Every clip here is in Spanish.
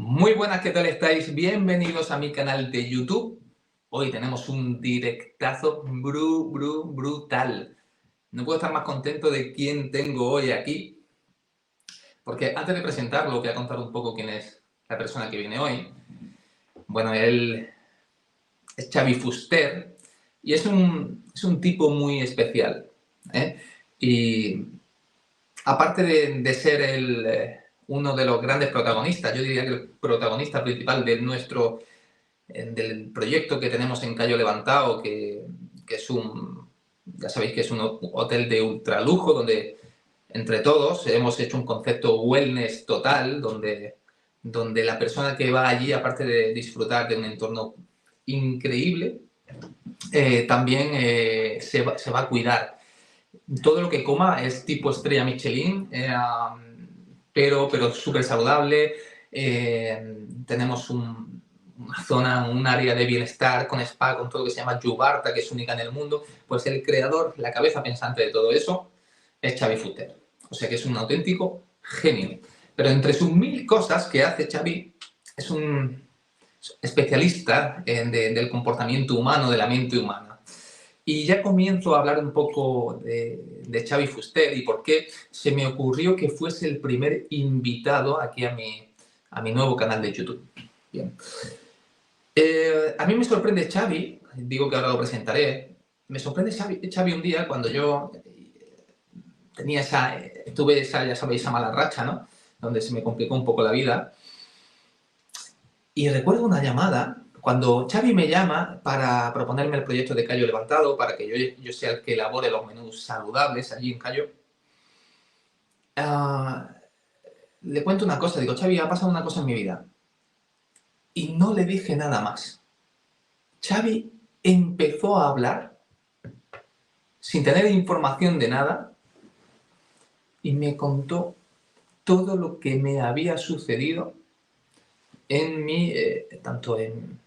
Muy buenas, ¿qué tal estáis? Bienvenidos a mi canal de YouTube. Hoy tenemos un directazo brutal. No puedo estar más contento de quién tengo hoy aquí, porque antes de presentarlo voy a contar un poco quién es la persona que viene hoy. Bueno, él es Xavi Fuster y es un tipo muy especial, ¿eh? Y aparte de ser uno de los grandes protagonistas, yo diría que el protagonista principal de del proyecto que tenemos en Cayo Levantado, que es ya sabéis que es un hotel de ultralujo donde entre todos hemos hecho un concepto wellness total, donde la persona que va allí, aparte de disfrutar de un entorno increíble, también se va a cuidar. Todo lo que coma es tipo estrella Michelin, pero súper saludable. Tenemos una zona, un área de bienestar con spa, con todo lo que se llama Yubarta, que es única en el mundo. Pues el creador, la cabeza pensante de todo eso, es Xavi Fuster. O sea que es un auténtico genio. Pero entre sus mil cosas que hace Xavi, es un especialista del comportamiento humano, de la mente humana. Y ya comienzo a hablar un poco de Xavi Fuster y por qué se me ocurrió que fuese el primer invitado aquí a mi nuevo canal de YouTube. Bien. A mí me sorprende Xavi, digo que ahora lo presentaré, me sorprende Xavi un día cuando yo tuve esa, ya sabéis, esa mala racha, ¿no? Donde se me complicó un poco la vida. Y recuerdo una llamada cuando Xavi me llama para proponerme el proyecto de Cayo Levantado, para que yo sea el que elabore los menús saludables allí en Cayo. Le cuento una cosa, digo, Xavi, ha pasado una cosa en mi vida. Y no le dije nada más. Xavi empezó a hablar sin tener información de nada y me contó todo lo que me había sucedido en tanto en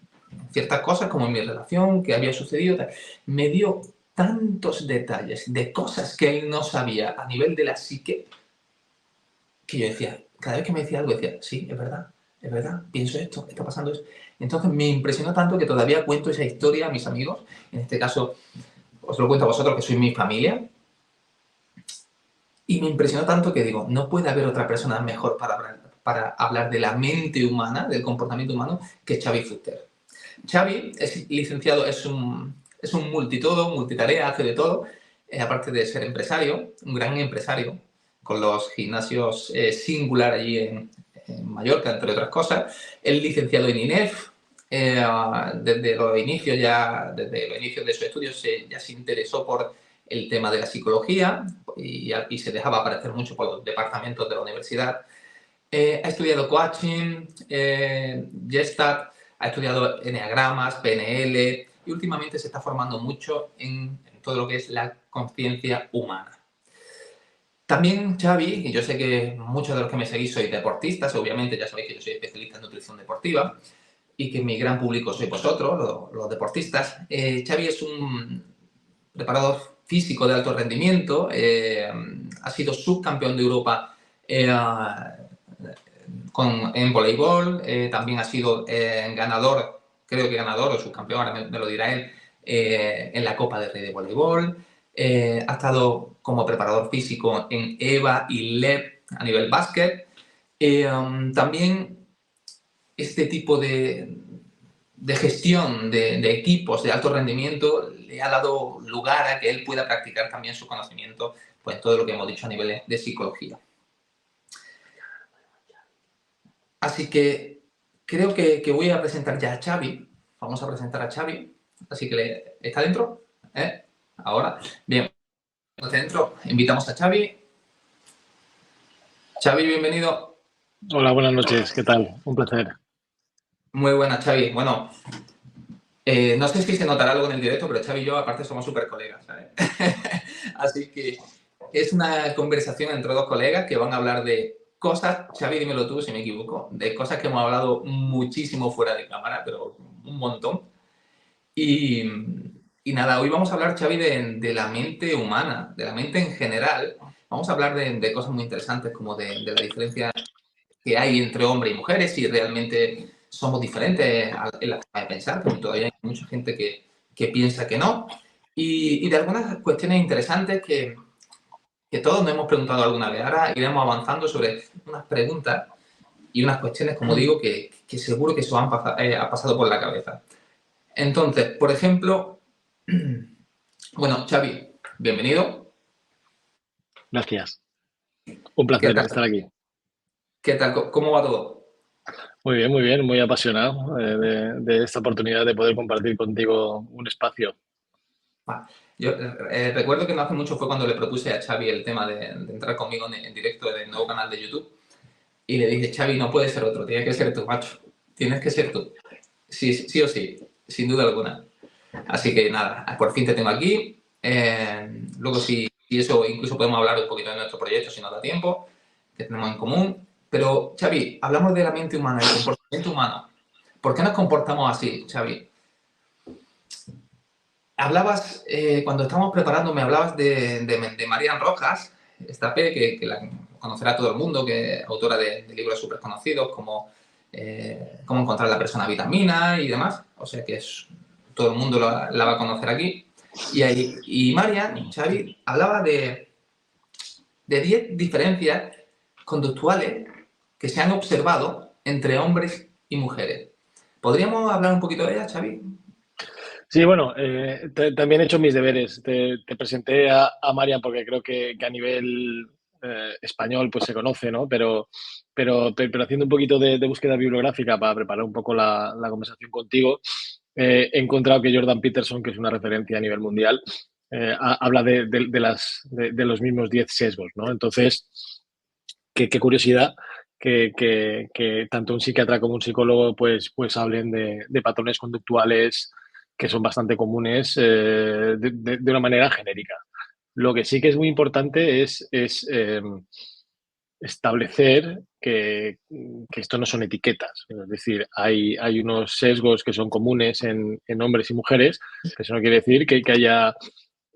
ciertas cosas como en mi relación, que había sucedido. Me dio tantos detalles de cosas que él no sabía a nivel de la psique, que yo decía, cada vez que me decía algo, decía, sí, es verdad, pienso esto, está pasando eso. Entonces me impresionó tanto que todavía cuento esa historia a mis amigos, en este caso os lo cuento a vosotros que sois mi familia, y me impresionó tanto que digo, no puede haber otra persona mejor para hablar de la mente humana, del comportamiento humano, que Xavi Fuster. Xavi es licenciado, es un multitodo, multitarea, hace de todo, aparte de ser empresario, un gran empresario, con los gimnasios Singular allí en Mallorca, entre otras cosas. Es licenciado en INEF, desde los inicios de su estudio ya se interesó por el tema de la psicología y se dejaba aparecer mucho por los departamentos de la universidad. Ha estudiado coaching, Gestalt, ha estudiado enneagramas, PNL y últimamente se está formando mucho en todo lo que es la conciencia humana. También Xavi, y yo sé que muchos de los que me seguís sois deportistas, obviamente ya sabéis que yo soy especialista en nutrición deportiva y que mi gran público sois vosotros, los deportistas. Xavi es un preparador físico de alto rendimiento, ha sido subcampeón de Europa en voleibol, también ha sido ganador, creo que ganador o subcampeón, ahora me lo dirá él, en la Copa del Rey de voleibol. Ha estado como preparador físico en EVA y LEP a nivel básquet. También este tipo de gestión de equipos de alto rendimiento le ha dado lugar a que él pueda practicar también su conocimiento, pues todo lo que hemos dicho a nivel de psicología. Así que creo que voy a presentar ya a Xavi. Vamos a presentar a Xavi. Así que ¿está dentro? Ahora. Bien. Está dentro. Invitamos a Xavi. Xavi, bienvenido. Hola, buenas noches. ¿Qué tal? Un placer. Muy buenas, Xavi. Bueno, no sé si se notará algo en el directo, pero Xavi y yo aparte somos súper colegas, ¿sabes? Así que es una conversación entre dos colegas que van a hablar de cosas, Xavi, dímelo tú si me equivoco, de cosas que hemos hablado muchísimo fuera de cámara, pero un montón. Y nada, hoy vamos a hablar, Xavi, de la mente humana, de la mente en general. Vamos a hablar de cosas muy interesantes como de la diferencia que hay entre hombres y mujeres, si realmente somos diferentes en la forma de pensar, porque todavía hay mucha gente que piensa que no, y de algunas cuestiones interesantes que todos nos hemos preguntado alguna vez. Ahora iremos avanzando sobre unas preguntas y unas cuestiones, como digo, que seguro que se os han ha pasado por la cabeza. Entonces, por ejemplo, bueno, Xavi, bienvenido. Gracias. Un ¿Qué placer tal? estar aquí. ¿Qué tal? ¿Cómo va todo? Muy bien, muy apasionado de esta oportunidad de poder compartir contigo un espacio. Yo recuerdo que no hace mucho fue cuando le propuse a Xavi el tema de entrar conmigo en directo del nuevo canal de YouTube y le dije, Xavi, no puede ser otro, tiene que ser tú, macho. Tienes que ser tú. Sí, sí o sí, sin duda alguna. Así que nada, por fin te tengo aquí. Luego, si eso, incluso podemos hablar un poquito de nuestro proyecto, si nos da tiempo, que tenemos en común. Pero, Xavi, hablamos de la mente humana, el comportamiento humano. ¿Por qué nos comportamos así, Xavi? Hablabas, cuando estábamos preparando, me hablabas de Marian Rojas, esta P, que la conocerá todo el mundo, que es autora de libros súper conocidos como Cómo encontrar la persona vitamina y demás. O sea que todo el mundo la va a conocer aquí. Y Marian, Xavi, hablaba de 10 diferencias conductuales que se han observado entre hombres y mujeres. ¿Podríamos hablar un poquito de ellas, Xavi? Sí, bueno, también he hecho mis deberes. Te presenté a Marian porque creo que a nivel español pues se conoce, ¿no? Pero haciendo un poquito de búsqueda bibliográfica para preparar un poco la conversación contigo, he encontrado que Jordan Peterson, que es una referencia a nivel mundial, habla de los mismos 10 sesgos, ¿no? Entonces, qué curiosidad que tanto un psiquiatra como un psicólogo pues hablen de patrones conductuales que son bastante comunes de una manera genérica. Lo que sí que es muy importante es establecer que esto no son etiquetas. Es decir, hay unos sesgos que son comunes en hombres y mujeres, que eso no quiere decir que haya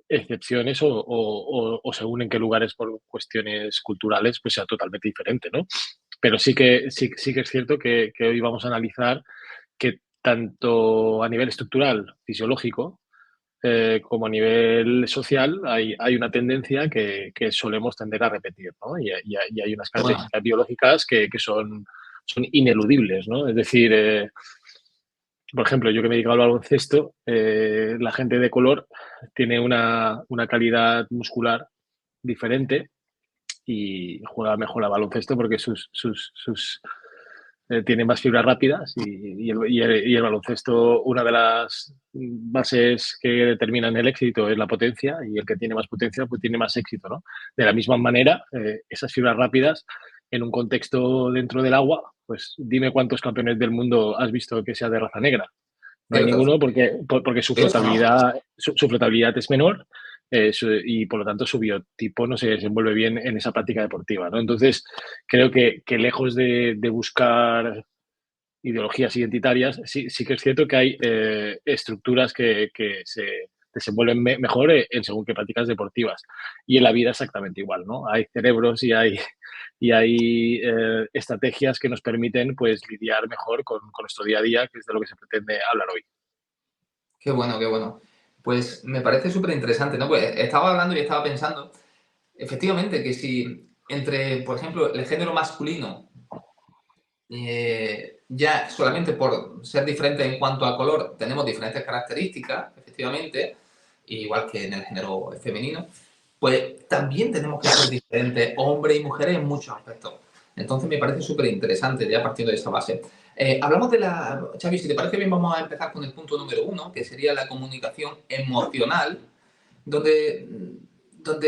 excepciones o según en qué lugares por cuestiones culturales pues sea totalmente diferente, ¿no? Pero sí que es cierto que hoy vamos a analizar que tanto a nivel estructural, fisiológico, como a nivel social, hay una tendencia que solemos tender a repetir, ¿no? Y hay unas Bueno, características biológicas que son ineludibles, ¿no? Es decir, por ejemplo, yo que me he dedicado al baloncesto, la gente de color tiene una calidad muscular diferente y juega mejor al baloncesto porque tiene más fibras rápidas y el baloncesto, una de las bases que determinan el éxito es la potencia y el que tiene más potencia pues tiene más éxito, ¿no? De la misma manera, esas fibras rápidas en un contexto dentro del agua, pues dime cuántos campeones del mundo has visto que sea de raza negra. No hay cierto. ninguno porque su De hecho, no. flotabilidad es menor y por lo tanto su biotipo no se desenvuelve bien en esa práctica deportiva, ¿no? Entonces, creo que lejos de buscar ideologías identitarias, sí que es cierto que hay estructuras que se desenvuelven mejor en según qué prácticas deportivas. Y en la vida exactamente igual, ¿no? Hay cerebros y hay estrategias que nos permiten pues lidiar mejor con nuestro día a día, que es de lo que se pretende hablar hoy. Qué bueno, qué bueno. Pues me parece súper interesante, ¿no? Pues estaba hablando y estaba pensando, efectivamente, que si entre, por ejemplo, el género masculino, ya solamente por ser diferente en cuanto a color, tenemos diferentes características, efectivamente, igual que en el género femenino, pues también tenemos que ser diferentes, hombres y mujeres, en muchos aspectos. Entonces me parece súper interesante, ya partiendo de esa base. Hablamos de la... Xavi, si te parece bien, vamos a empezar con el punto número uno, que sería la comunicación emocional, donde,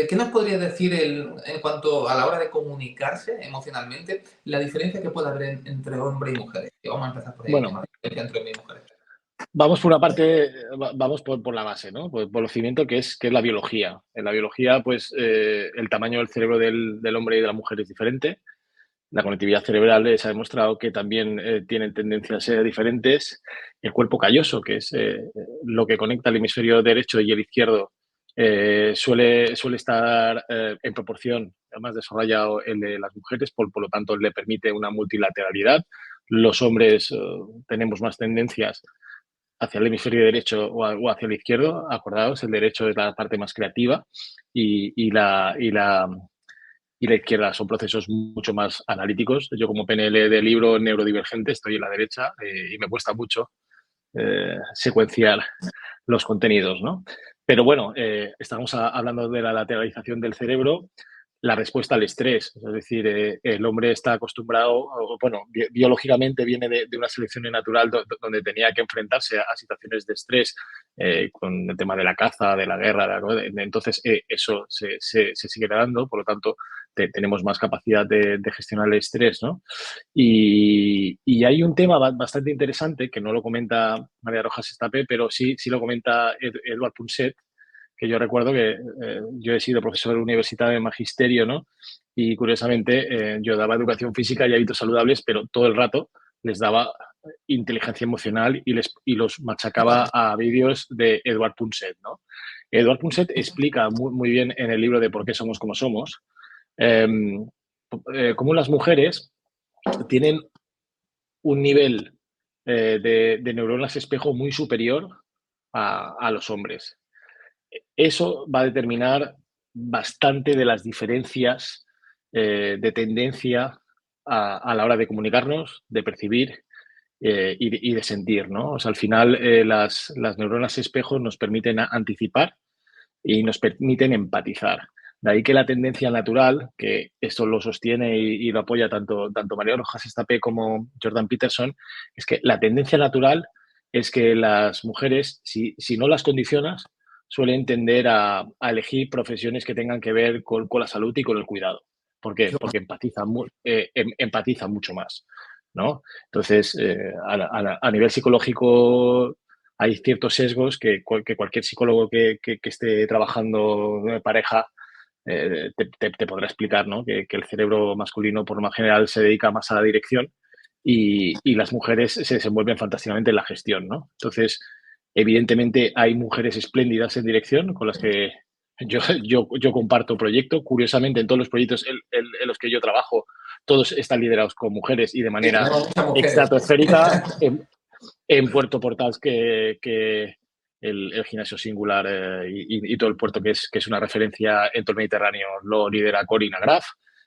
¿qué nos podría decir en cuanto a la hora de comunicarse emocionalmente, la diferencia que puede haber entre hombre y mujeres? Vamos a empezar por ahí, el Bueno, tema de la diferencia entre hombre y mujeres. vamos por una parte, vamos por la base, ¿no? Por lo cimiento que es la biología. En la biología, pues el tamaño del cerebro del hombre y de la mujer es diferente. La conectividad cerebral se ha demostrado que también tienen tendencias diferentes. El cuerpo calloso, que es lo que conecta el hemisferio derecho y el izquierdo, suele estar en proporción más desarrollado el de las mujeres, por lo tanto le permite una multilateralidad. Los hombres tenemos más tendencias hacia el hemisferio derecho o hacia el izquierdo. Acordaos, el derecho es la parte más creativa y la izquierda son procesos mucho más analíticos. Yo como PNL de libro neurodivergente estoy en la derecha y me cuesta mucho secuenciar los contenidos, ¿no? Pero bueno, estamos hablando de la lateralización del cerebro, la respuesta al estrés, es decir, el hombre está acostumbrado, bueno, biológicamente viene de una selección natural donde tenía que enfrentarse a situaciones de estrés con el tema de la caza, de la guerra, entonces eso se sigue dando, por lo tanto tenemos más capacidad de gestionar el estrés, ¿no? Y hay un tema bastante interesante que no lo comenta María Rojas Estapé, pero sí lo comenta Eduard Punset, que yo recuerdo que yo he sido profesor universitario de magisterio, ¿no? Y curiosamente yo daba educación física y hábitos saludables, pero todo el rato les daba inteligencia emocional y los machacaba a vídeos de Eduard Punset, ¿no? Eduard Punset explica muy bien en el libro de Por qué somos como somos, eh, cómo las mujeres tienen un nivel de neuronas espejo muy superior a los hombres. Eso va a determinar bastante de las diferencias de tendencia a la hora de comunicarnos, de percibir y de sentir, ¿no? O sea, al final las neuronas espejo nos permiten anticipar y nos permiten empatizar. De ahí que la tendencia natural, que esto lo sostiene y lo apoya tanto María Rojas Estapé como Jordan Peterson, es que la tendencia natural es que las mujeres, si no las condicionas, suelen tender a elegir profesiones que tengan que ver con la salud y con el cuidado. ¿Por qué? Porque empatizan mucho más, ¿no? Entonces, a nivel psicológico hay ciertos sesgos que cualquier psicólogo que esté trabajando de pareja te podrá explicar, ¿no? Que el cerebro masculino, por lo más general, se dedica más a la dirección y las mujeres se desenvuelven fantásticamente en la gestión, ¿no? Entonces, evidentemente, hay mujeres espléndidas en dirección con las que yo comparto proyecto. Curiosamente, en todos los proyectos en los que yo trabajo, todos están liderados con mujeres y de Sí, manera tenemos muchas mujeres. estratosférica en Puerto Portal, que el gimnasio singular y todo el puerto, que es una referencia en todo el Mediterráneo, lo lidera Corina Graf.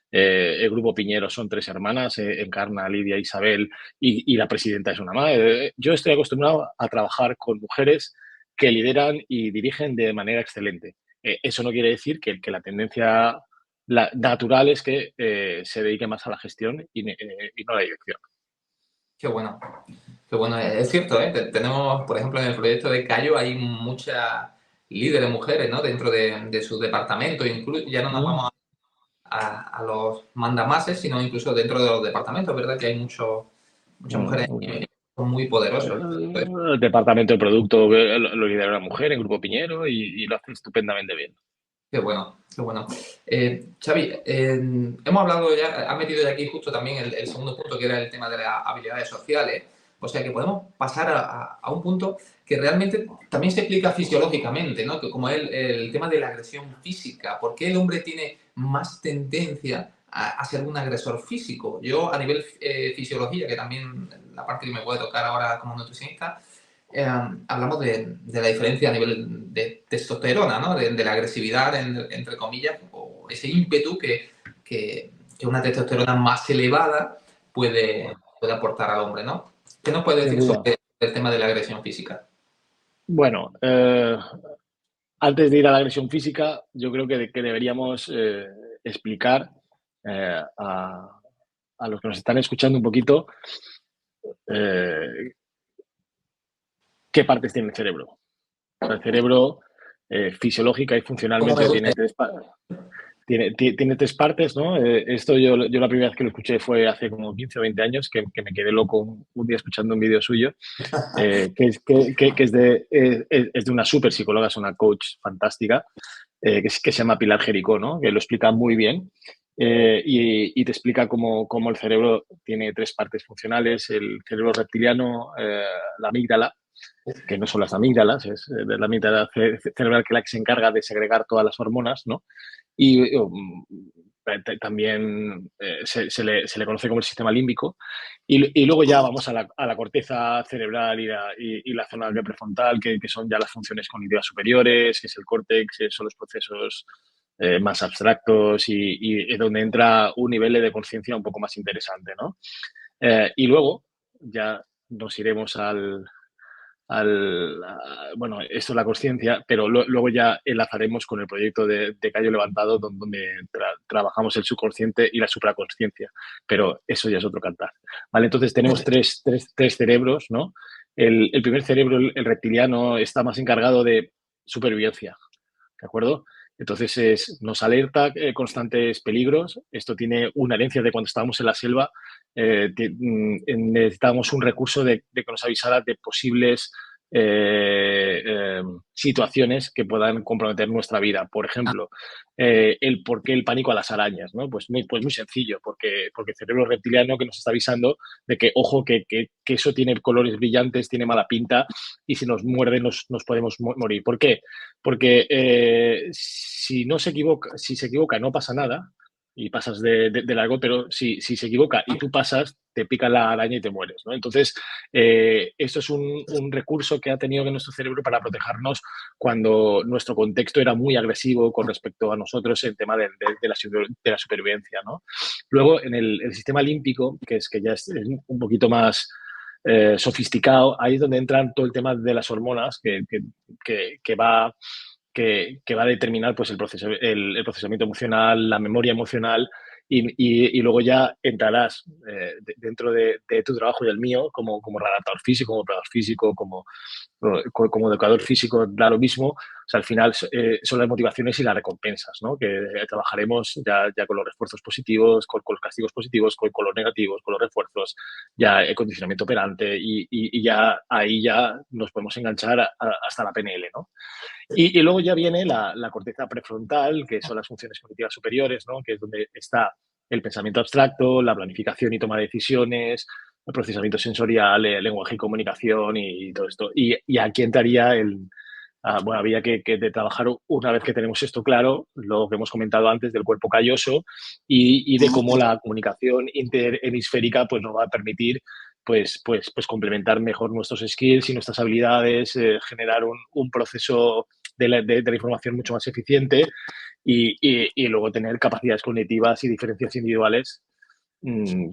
El grupo Piñero son 3 hermanas, Encarna, Lidia, Isabel, y la presidenta es una madre. Yo estoy acostumbrado a trabajar con mujeres que lideran y dirigen de manera excelente. Eso no quiere decir que la tendencia natural es que se dedique más a la gestión y no a la dirección. Qué bueno. Qué bueno, es cierto, ¿eh? Tenemos, por ejemplo, en el proyecto de Cayo hay muchas líderes mujeres, ¿no? Dentro de su departamento, incluso ya no nos vamos a los mandamases, sino incluso dentro de los departamentos, ¿verdad? Que hay muchas mujeres muy poderosas. El departamento de producto lo lidera una mujer en Grupo Piñero y lo hace estupendamente bien. Qué bueno, qué bueno. Xavi, hemos hablado ya, ha metido ya aquí justo también el segundo punto, que era el tema de las habilidades sociales. O sea que podemos pasar a un punto que realmente también se explica fisiológicamente, ¿no? Que como el tema de la agresión física. ¿Por qué el hombre tiene más tendencia a ser un agresor físico? Yo, a nivel fisiología, que también la parte que me puede tocar ahora como nutricionista, hablamos de la diferencia a nivel de testosterona, ¿no? De la agresividad, entre comillas, o ese ímpetu que una testosterona más elevada puede aportar al hombre, ¿no? ¿Qué nos puede Sin decir duda. sobre el tema de la agresión física? Bueno, antes de ir a la agresión física, yo creo que deberíamos explicar a los que nos están escuchando un poquito eh, qué partes tiene el cerebro. O sea, el cerebro fisiológica y ¿Cómo me funcionalmente gusta? tiene 3 partes, ¿no? Esto yo la primera vez que lo escuché fue hace como 15 o 20 años, que me quedé loco un día escuchando un vídeo suyo, que es de una súper psicóloga, es una coach fantástica, que se llama Pilar Jericó, ¿no? Que lo explica muy bien y te explica cómo el cerebro tiene 3 partes funcionales, el cerebro reptiliano, la amígdala, que no son las amígdalas, es la amígdala cerebral que es la que se encarga de segregar todas las hormonas, ¿no? Y también se le conoce como el sistema límbico. Y luego ya vamos a la corteza cerebral y la zona prefrontal, que son ya las funciones cognitivas superiores, que es el córtex, que son los procesos más abstractos y donde entra un nivel de conciencia un poco más interesante, ¿no? Y luego ya nos iremos bueno, esto es la conciencia, pero luego ya enlazaremos con el proyecto de Cayo Levantado, donde trabajamos el subconsciente y la supraconsciencia, pero eso ya es otro cantar, ¿vale? Entonces tenemos tres cerebros, ¿no? El primer cerebro, el reptiliano, está más encargado de supervivencia, ¿de acuerdo? Entonces nos alerta constantes peligros. Esto tiene una herencia de cuando estábamos en la selva. Necesitábamos un recurso de que nos avisara de posibles situaciones que puedan comprometer nuestra vida. Por ejemplo, el por qué el pánico a las arañas, ¿no? Pues muy sencillo, porque el cerebro reptiliano que nos está avisando de que, ojo, que eso tiene colores brillantes, tiene mala pinta y si nos muerde nos podemos morir. ¿Por qué? Porque si se equivoca no pasa nada y pasas de largo, pero si se equivoca y tú pasas, te pica la araña y te mueres, ¿no? Entonces, esto es un recurso que ha tenido nuestro cerebro para protegernos cuando nuestro contexto era muy agresivo con respecto a nosotros en tema de la supervivencia, ¿no? Luego, en el sistema límbico, que ya es un poquito más sofisticado, ahí es donde entran todo el tema de las hormonas que va a determinar pues, el procesamiento emocional, la memoria emocional y luego ya entrarás dentro de tu trabajo y el mío como redactor físico, como operador físico, como educador físico, da lo mismo. O sea, al final son las motivaciones y las recompensas, ¿no? Que trabajaremos ya con los refuerzos positivos, con los castigos positivos, con los negativos, con los refuerzos, ya el condicionamiento operante y ya ahí ya nos podemos enganchar hasta la PNL, ¿no? Y luego ya viene la corteza prefrontal, que son las funciones cognitivas superiores, ¿no? Que es donde está el pensamiento abstracto, la planificación y toma de decisiones, el procesamiento sensorial, el lenguaje y comunicación y todo esto. Y aquí entraría bueno, había que de trabajar una vez que tenemos esto claro, lo que hemos comentado antes del cuerpo calloso y de cómo la comunicación interhemisférica pues, nos va a permitir pues complementar mejor nuestros skills y nuestras habilidades, generar un proceso de la información mucho más eficiente y luego tener capacidades cognitivas y diferencias individuales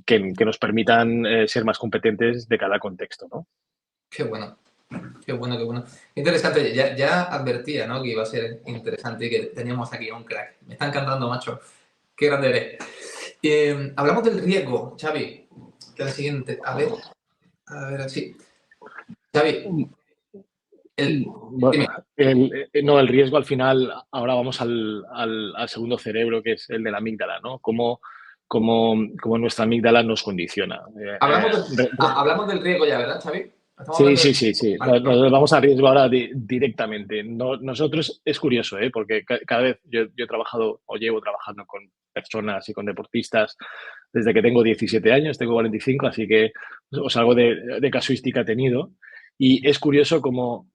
que nos permitan ser más competentes de cada contexto, ¿no? Qué bueno, qué bueno, qué bueno. Interesante, ya advertía, ¿no? Que iba a ser interesante y que teníamos aquí a un crack. Me está encantando, macho. Qué grande eres. Hablamos del riesgo, Xavi, que es el siguiente. A ver, así. Xavi, Bueno, dime. no, el riesgo al final, ahora vamos al segundo cerebro, que es el de la amígdala, ¿no? Cómo nuestra amígdala nos condiciona. Hablamos del riesgo ya, ¿verdad, Xavi? Estamos Sí, hablando sí, del... sí, sí. Vale. Nos vamos a riesgo ahora directamente. Nosotros es curioso, ¿eh? Porque cada vez yo he trabajado o llevo trabajando con personas y con deportistas desde que tengo 17 años, tengo 45, así que os algo de casuística he tenido. Y es curioso como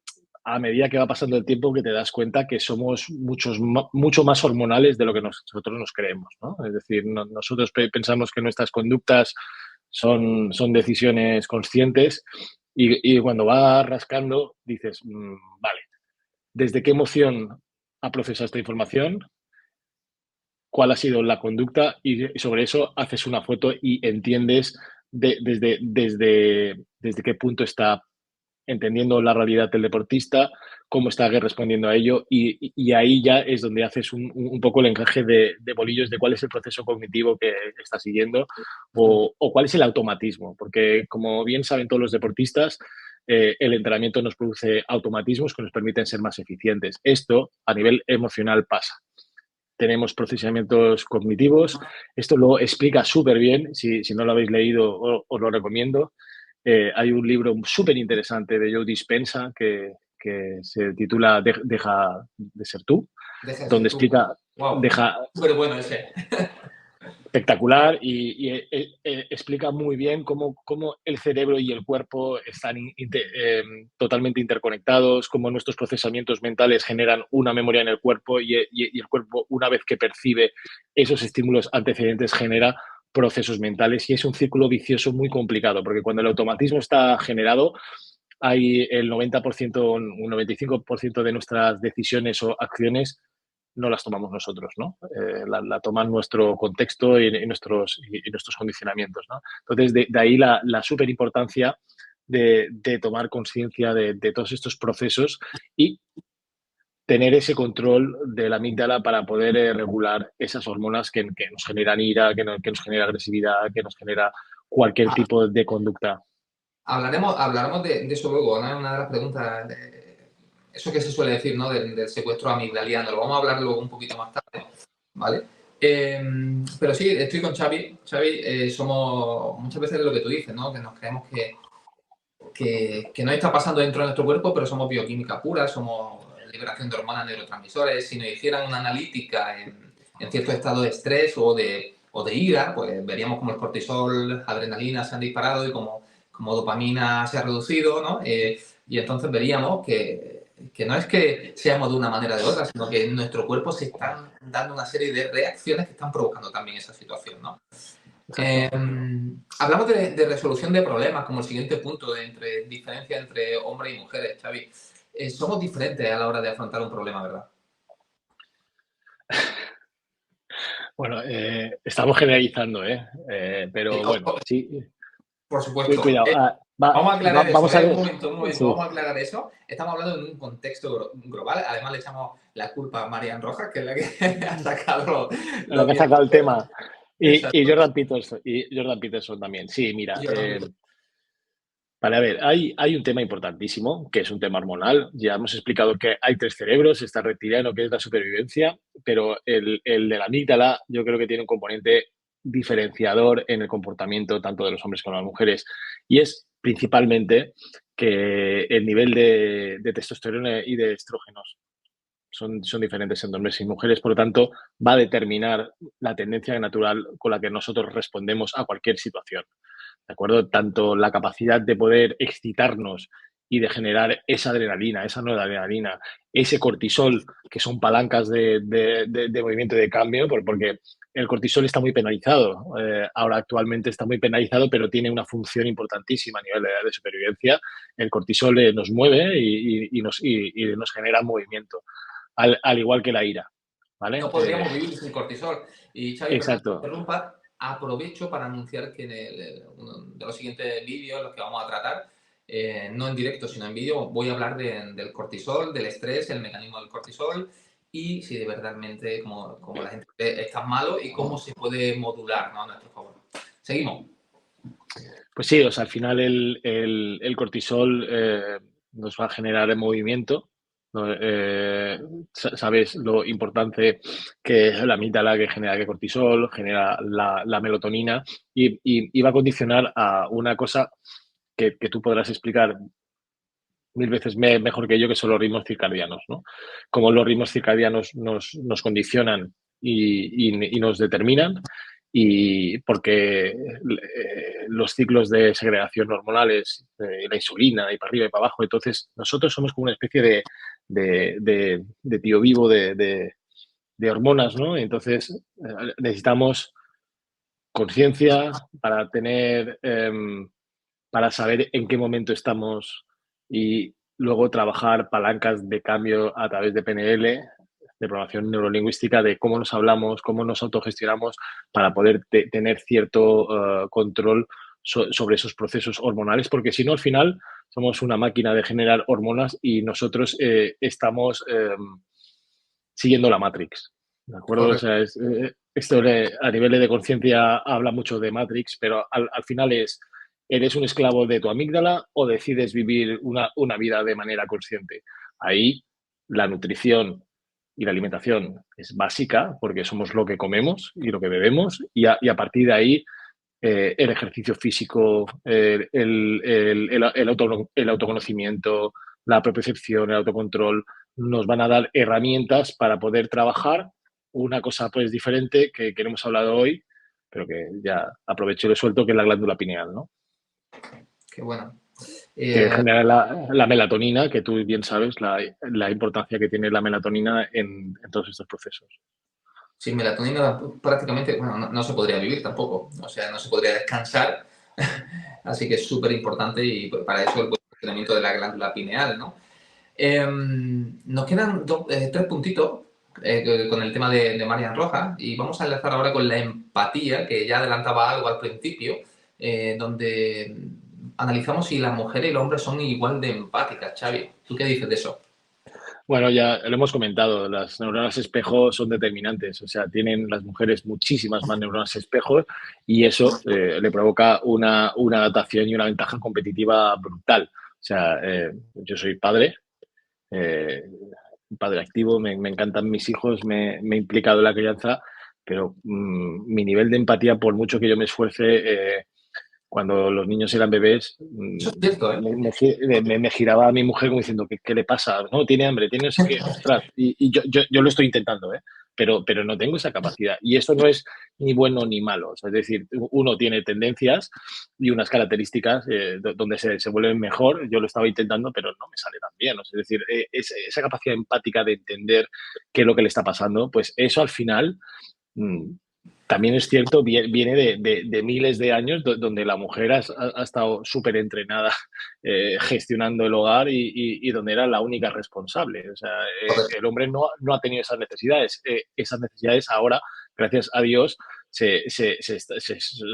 a medida que va pasando el tiempo que te das cuenta que somos mucho más hormonales de lo que nosotros nos creemos, ¿no? Es decir, nosotros pensamos que nuestras conductas son decisiones conscientes y cuando va rascando dices, vale, ¿desde qué emoción ha procesado esta información? ¿Cuál ha sido la conducta? Y sobre eso haces una foto y entiendes desde qué punto está entendiendo la realidad del deportista, cómo está respondiendo a ello y ahí ya es donde haces un poco el encaje de bolillos de cuál es el proceso cognitivo que está siguiendo o cuál es el automatismo, porque como bien saben todos los deportistas, el entrenamiento nos produce automatismos que nos permiten ser más eficientes. Esto a nivel emocional pasa. Tenemos procesamientos cognitivos. Esto lo explica súper bien. Si no lo habéis leído, os lo recomiendo. Hay un libro súper interesante de Joe Dispenza que se titula Deja de ser tú, Deja de ser donde tú. explica, Wow. deja, Súper bueno ese. espectacular y explica muy bien cómo el cerebro y el cuerpo están totalmente interconectados, cómo nuestros procesamientos mentales generan una memoria en el cuerpo y el cuerpo, una vez que percibe esos estímulos antecedentes, genera procesos mentales y es un círculo vicioso muy complicado, porque cuando el automatismo está generado, hay el 90%, un 95% de nuestras decisiones o acciones no las tomamos nosotros, ¿no? La toman nuestro contexto y nuestros condicionamientos, ¿no? Entonces, de ahí la súper importancia de tomar conciencia de todos estos procesos y tener ese control de la amígdala para poder regular esas hormonas que nos generan ira, que nos genera agresividad, que nos genera cualquier tipo de conducta. Hablaremos de eso luego, ¿no? Una de las preguntas, eso que se suele decir, ¿no? Del secuestro amigdaliano. Lo vamos a hablar luego un poquito más tarde, ¿vale? Pero sí, estoy con Xavi. Xavi, somos muchas veces lo que tú dices, ¿no? Que nos creemos que no está pasando dentro de nuestro cuerpo, pero somos bioquímica pura, somos liberación de hormonas, neurotransmisores. Si nos hicieran una analítica en cierto estado de estrés o de ira, pues veríamos como el cortisol, adrenalina se han disparado y como dopamina se ha reducido, ¿no? Y entonces veríamos que no es que seamos de una manera o de otra, sino que en nuestro cuerpo se están dando una serie de reacciones que están provocando también esa situación, ¿no? Hablamos de resolución de problemas como el siguiente punto de diferencia entre hombres y mujeres, Xavi. Somos diferentes a la hora de afrontar un problema, ¿verdad? Bueno, estamos generalizando, pero bueno, sí, Por supuesto. cuidado. Vamos a aclarar eso, Vamos a Un ver. momento, Sí. vamos a aclarar eso. Estamos hablando en un contexto global. Además, le echamos la culpa a Marian Rojas, que es la que ha sacado Lo los que ha vientos. sacado el tema. Y Exacto. Jordan Peterson también. Sí, mira, Yo también. vale, a ver, hay un tema importantísimo, que es un tema hormonal. Ya hemos explicado que hay tres cerebros, está el reptiliano, que es la supervivencia, pero el de la amígdala yo creo que tiene un componente diferenciador en el comportamiento tanto de los hombres como de las mujeres. Y es principalmente que el nivel de testosterona y de estrógenos son diferentes en hombres y mujeres, por lo tanto, va a determinar la tendencia natural con la que nosotros respondemos a cualquier situación. ¿De acuerdo? Tanto la capacidad de poder excitarnos y de generar esa adrenalina, esa nueva adrenalina, ese cortisol, que son palancas de movimiento y de cambio, porque el cortisol está muy penalizado. Ahora actualmente está muy penalizado, pero tiene una función importantísima a nivel de supervivencia. El cortisol nos mueve y nos genera movimiento, al igual que la ira. ¿Vale? No podríamos vivir sin cortisol. Y Xavi, perdón, que te Exacto. interrumpa, aprovecho para anunciar que en uno de los siguientes vídeos, los que vamos a tratar, no en directo, sino en vídeo, voy a hablar del cortisol, del estrés, el mecanismo del cortisol y si de verdad, como la gente es tan malo y cómo se puede modular, ¿no? A nuestro favor. Seguimos. Pues sí, o sea, al final el cortisol nos va a generar movimiento, ¿no? Sabes lo importante que es la amígdala que genera el cortisol, genera la melatonina y va a condicionar a una cosa que tú podrás explicar mil veces mejor que yo, que son los ritmos circadianos, ¿no? Como los ritmos circadianos nos condicionan y nos determinan, y porque los ciclos de segregación hormonales, la insulina y para arriba y para abajo, entonces nosotros somos como una especie de tío vivo de hormonas, ¿no? Entonces necesitamos conciencia para para saber en qué momento estamos y luego trabajar palancas de cambio a través de PNL, de programación neurolingüística, de cómo nos hablamos, cómo nos autogestionamos para poder tener cierto control sobre esos procesos hormonales, porque si no, al final somos una máquina de generar hormonas y nosotros estamos siguiendo la Matrix. ¿De acuerdo? O Correcto. sea, esto a nivel de conciencia habla mucho de Matrix, pero al final ¿eres un esclavo de tu amígdala o decides vivir una vida de manera consciente? Ahí la nutrición y la alimentación es básica porque somos lo que comemos y lo que bebemos y a partir de ahí el ejercicio físico, el autoconocimiento, la propiocepción, el autocontrol, nos van a dar herramientas para poder trabajar una cosa pues diferente que hemos hablado hoy, pero que ya aprovecho y le suelto, que es la glándula pineal, ¿no? Qué bueno. Que Eh, genera la melatonina, que tú bien sabes la importancia que tiene la melatonina en todos estos procesos. Sin melatonina prácticamente, bueno, no se podría vivir tampoco, o sea, no se podría descansar, así que es súper importante y para eso el buen funcionamiento de la glándula pineal, ¿no? Nos quedan tres puntitos con el tema de Marian Rojas y vamos a enlazar ahora con la empatía, que ya adelantaba algo al principio, donde analizamos si las mujeres y los hombres son igual de empáticas. Xavi, ¿tú qué dices de eso? Bueno, ya lo hemos comentado, las neuronas espejo son determinantes, o sea, tienen las mujeres muchísimas más neuronas espejo y eso le provoca una adaptación y una ventaja competitiva brutal. O sea, yo soy padre, eh, un padre activo, me encantan mis hijos, me he implicado en la crianza, pero mi nivel de empatía, por mucho que yo me esfuerce, cuando los niños eran bebés, Eso es cierto, ¿eh? me giraba a mi mujer como diciendo, ¿qué le pasa? No, tiene hambre, tiene no sé qué, ostras. Y yo lo estoy intentando, ¿eh? Pero no tengo esa capacidad. Y eso no es ni bueno ni malo. O sea, es decir, uno tiene tendencias y unas características donde se vuelven mejor. Yo lo estaba intentando, pero no me sale tan bien. O sea, es decir, esa capacidad empática de entender qué es lo que le está pasando, pues eso al final mm, también es cierto, viene de miles de años donde la mujer ha estado súper entrenada gestionando el hogar y donde era la única responsable. O sea, el hombre no ha tenido esas necesidades. Esas necesidades ahora, gracias a Dios,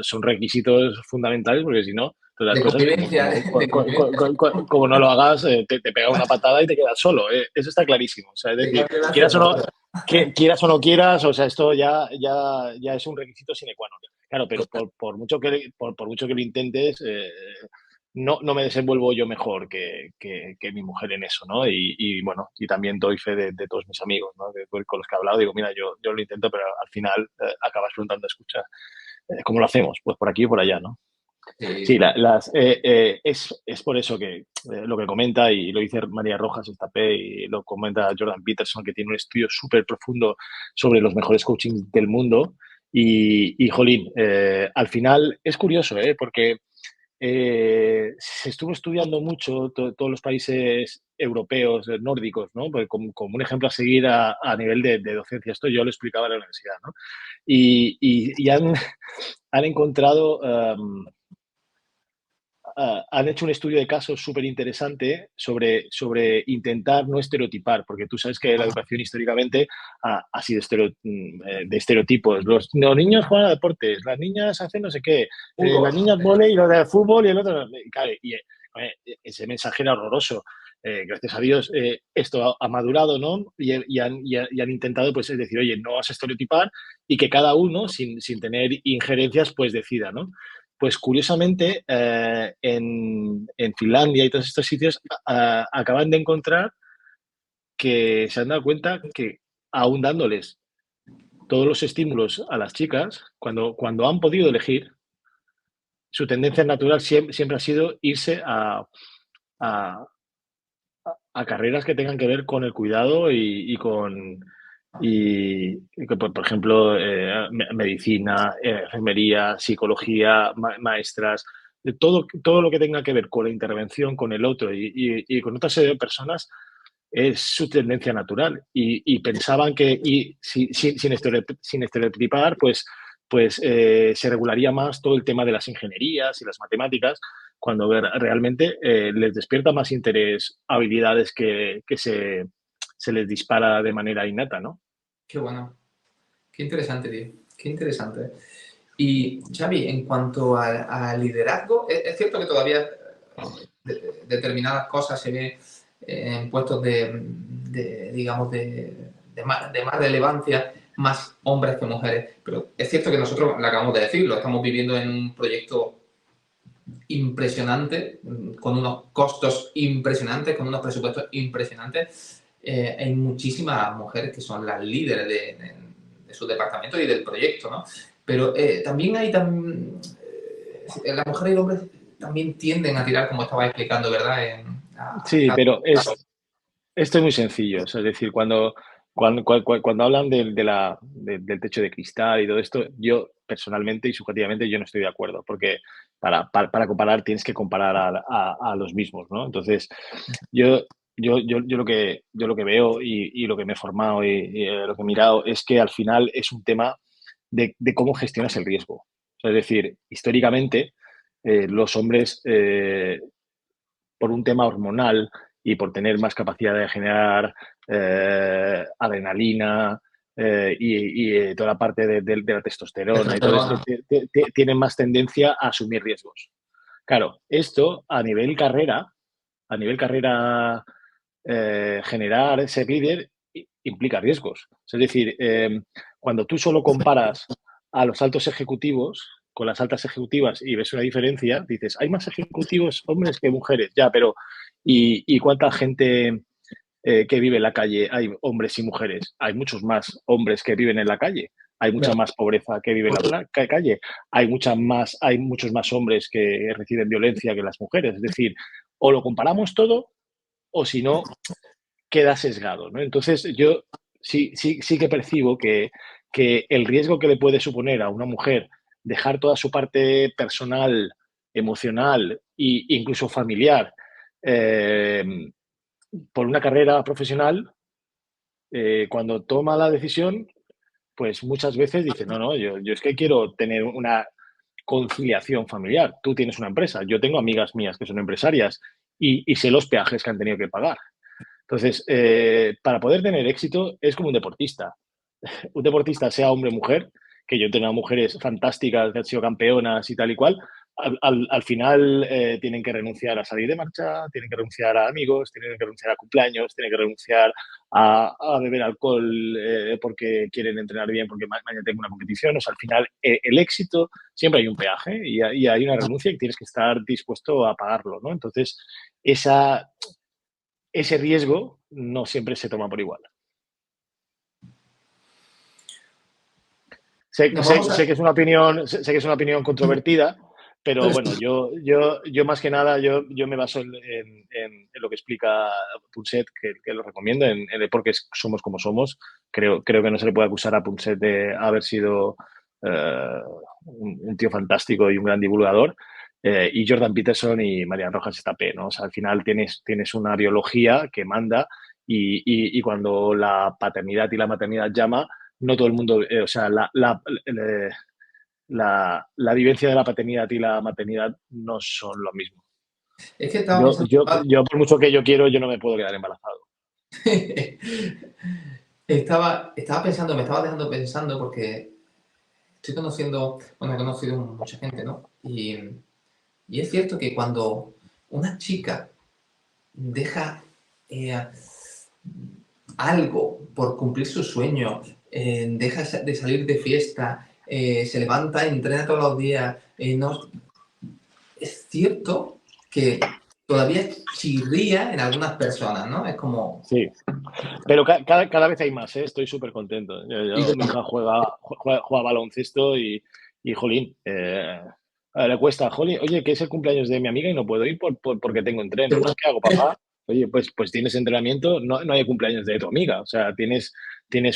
son requisitos fundamentales porque si no, todas las De cosas convivencia, de convivencia, como no lo hagas, te pega una patada y te quedas solo. Eso está clarísimo. O sea, es te decir, cambia la quieras o no, cerradura. quieras o no quieras, o sea, esto ya es un requisito sine qua non. Claro, pero por mucho que lo intentes, no me desenvuelvo yo mejor que mi mujer en eso, ¿no? Bueno, y también doy fe de todos mis amigos, ¿no? Con los que he hablado, digo, mira, yo lo intento, pero al final acabas preguntando, escucha, ¿cómo lo hacemos? Pues por aquí o por allá, ¿no? Sí, Sí, sí. es por eso que lo que comenta, y lo dice María Rojas Estapé y lo comenta Jordan Peterson, que tiene un estudio súper profundo sobre los mejores coachings del mundo. Jolín, al final es curioso, porque se estuvo estudiando mucho todos los países europeos, nórdicos, ¿no? Pues como un ejemplo a seguir a nivel de docencia. Esto yo lo explicaba en la universidad, ¿no? Y han encontrado... han hecho un estudio de casos súper interesante sobre intentar no estereotipar, porque tú sabes que la educación históricamente ha sido de estereotipos. Los niños juegan a deportes, las niñas hacen no sé qué, Hugo, las niñas volei y lo de fútbol y el otro. Claro, ese mensaje era horroroso. Gracias a Dios esto ha madurado, ¿no? Y han intentado, pues, es decir, oye, no vas a estereotipar y que cada uno, sin tener injerencias, pues decida, ¿no? Pues curiosamente, en Finlandia y todos estos sitios acaban de encontrar que se han dado cuenta que aún dándoles todos los estímulos a las chicas, cuando han podido elegir, su tendencia natural siempre ha sido irse a, a carreras que tengan que ver con el cuidado y que, por ejemplo, medicina, enfermería, psicología, maestras, de todo lo que tenga que ver con la intervención con el otro y con otra serie de personas es su tendencia natural. Y pensaban que, sin estereotipar, pues se regularía más todo el tema de las ingenierías y las matemáticas, cuando realmente les despierta más interés habilidades que se les dispara de manera innata, ¿no? qué bueno. Qué interesante, tío. Qué interesante. Y Xavi, en cuanto a liderazgo, es cierto que todavía determinadas cosas se ve en puestos digamos, de más relevancia, más hombres que mujeres. Pero es cierto que nosotros, lo acabamos de decirlo, estamos viviendo en un proyecto impresionante, con unos costos impresionantes, con unos presupuestos impresionantes. Hay muchísimas mujeres que son las líderes de su departamento y del proyecto, ¿no? Pero también hay las mujeres y los hombres también tienden a tirar, como estaba explicando, ¿verdad? Sí, pero esto es muy sencillo. O sea, es decir, Cuando hablan del techo de cristal y todo esto, yo personalmente y subjetivamente yo no estoy de acuerdo, porque para comparar tienes que comparar a los mismos, ¿no? Entonces, yo, yo lo que veo y lo que me he formado lo que he mirado es que al final es un tema de cómo gestionas el riesgo. O sea, es decir, históricamente los hombres, por un tema hormonal y por tener más capacidad de generar adrenalina toda la parte de la testosterona y todo esto, Testosterona. tienen más tendencia a asumir riesgos. Claro, esto a nivel carrera generar, ser líder implica riesgos. Es decir, cuando tú solo comparas a los altos ejecutivos con las altas ejecutivas y ves una diferencia, dices, hay más ejecutivos hombres que mujeres, ya, pero ¿y cuánta gente que vive en la calle hay hombres y mujeres? Hay muchos más hombres que viven en la calle. Hay mucha más pobreza que vive en la calle. Hay muchos más hombres que reciben violencia que las mujeres. Es decir, o lo comparamos todo o si no, queda sesgado, ¿no? Entonces, yo sí que percibo que el riesgo que le puede suponer a una mujer dejar toda su parte personal, emocional e incluso familiar eh, por una carrera profesional, cuando toma la decisión, pues muchas veces dice, no, no, yo es que quiero tener una conciliación familiar. Tú tienes una empresa, yo tengo amigas mías que son empresarias y sé los peajes que han tenido que pagar. Entonces, para poder tener éxito es como un deportista. Un deportista, sea hombre o mujer, que yo he entrenado mujeres fantásticas que han sido campeonas y tal y cual, al final tienen que renunciar a salir de marcha, tienen que renunciar a amigos, tienen que renunciar a cumpleaños, tienen que renunciar a beber alcohol porque quieren entrenar bien, porque mañana tengo una competición. O sea, al final el éxito siempre hay un peaje y hay una renuncia y tienes que estar dispuesto a pagarlo, ¿no? Entonces, esa, ese riesgo no siempre se toma por igual. Nos vamos Sé a... que es una opinión, sé que es una opinión controvertida, pero Pero bueno, yo más que nada, yo me baso en lo que explica Punset, que lo recomiendo, en el por qué somos como somos. Creo que no se le puede acusar a Punset de haber sido eh, un tío fantástico y un gran divulgador. Y Jordan Peterson y Marian Rojas Estapé, ¿no? O sea, al final tienes una biología que manda y cuando la paternidad y la maternidad llama, no todo el mundo, o sea, la vivencia de la paternidad y la maternidad no son lo mismo. Es que estaba pensando... Yo, por mucho que yo quiero, yo no me puedo quedar embarazado. estaba pensando, me estaba dejando pensando porque estoy conociendo, bueno, he conocido mucha gente, ¿no? Y es cierto que cuando una chica deja eh, algo por cumplir su sueño, deja de salir de fiesta, se levanta, entrena todos los días, no, es cierto que todavía chirría en algunas personas, ¿no? Es como... Sí, pero cada vez hay más, ¿eh? Estoy súper contento. Mi hija juega baloncesto y jolín, le cuesta, jolín, oye, que es el cumpleaños de mi amiga y no puedo ir porque tengo entreno. ¿Qué hago, papá? Oye, pues tienes entrenamiento, no hay cumpleaños de tu amiga. O sea, tienes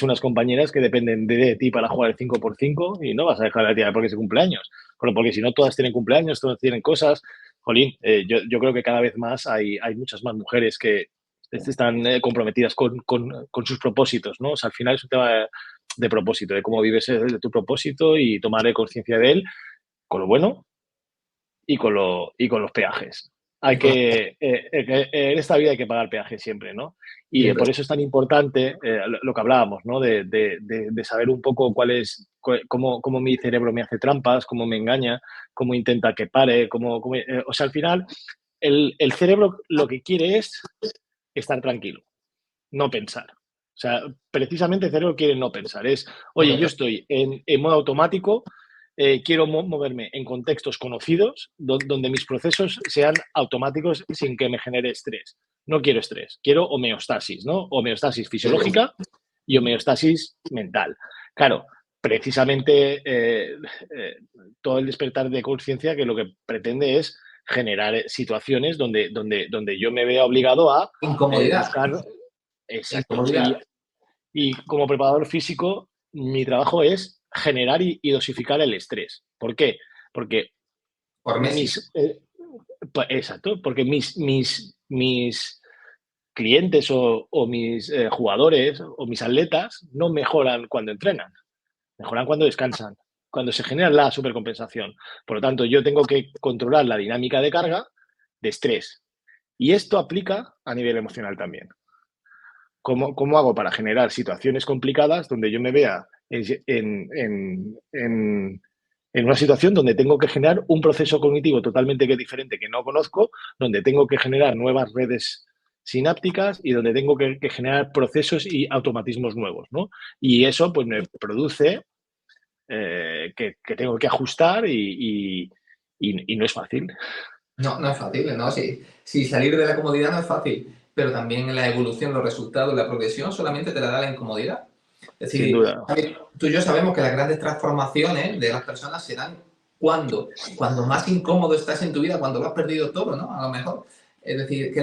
unas compañeras que dependen de ti para jugar el 5x5 y no vas a dejar a la tía porque es su cumpleaños. Pero porque si no, todas tienen cumpleaños, todas tienen cosas. Jolín, yo creo que cada vez más hay muchas más mujeres que están comprometidas con sus propósitos, ¿no? O sea, al final es un tema de propósito, de cómo vives tu propósito y tomar conciencia de él con lo bueno y con los peajes. En esta vida hay que pagar peajes siempre, ¿no? Y Siempre. por eso es tan importante lo que hablábamos, ¿no? De saber un poco cómo mi cerebro me hace trampas, cómo me engaña, cómo intenta que pare, o sea, al final el cerebro lo que quiere es estar tranquilo, no pensar. O sea, precisamente el cerebro quiere no pensar. Oye, yo Correcto. estoy en modo automático, quiero moverme en contextos conocidos donde mis procesos sean automáticos sin que me genere estrés. No quiero estrés, quiero homeostasis, ¿no? Homeostasis fisiológica y homeostasis mental. Claro, precisamente todo el despertar de conciencia que lo que pretende es generar situaciones donde yo me vea obligado a Incomodidad. buscar. Exacto. Incomodidad. Y como preparador físico, mi trabajo es generar y dosificar el estrés. ¿Por qué? Porque Por Messi. mis, exacto, porque mis clientes o mis jugadores o mis atletas no mejoran cuando entrenan, mejoran cuando descansan, cuando se genera la supercompensación. Por lo tanto, yo tengo que controlar la dinámica de carga de estrés. Y esto aplica a nivel emocional también. ¿Cómo hago para generar situaciones complicadas donde yo me vea en una situación donde tengo que generar un proceso cognitivo totalmente diferente que no conozco, donde tengo que generar nuevas redes sinápticas y donde tengo que generar procesos y automatismos nuevos, ¿no? Y eso pues me produce que tengo que ajustar y no es fácil. No, no es fácil, ¿no? Si salir de la comodidad no es fácil, pero también la evolución, los resultados, la progresión solamente te la da la incomodidad. Es Sin decir, duda. tú y yo sabemos que las grandes transformaciones de las personas se dan cuando más incómodo estás en tu vida, cuando lo has perdido todo, ¿no? A lo mejor. Es decir, que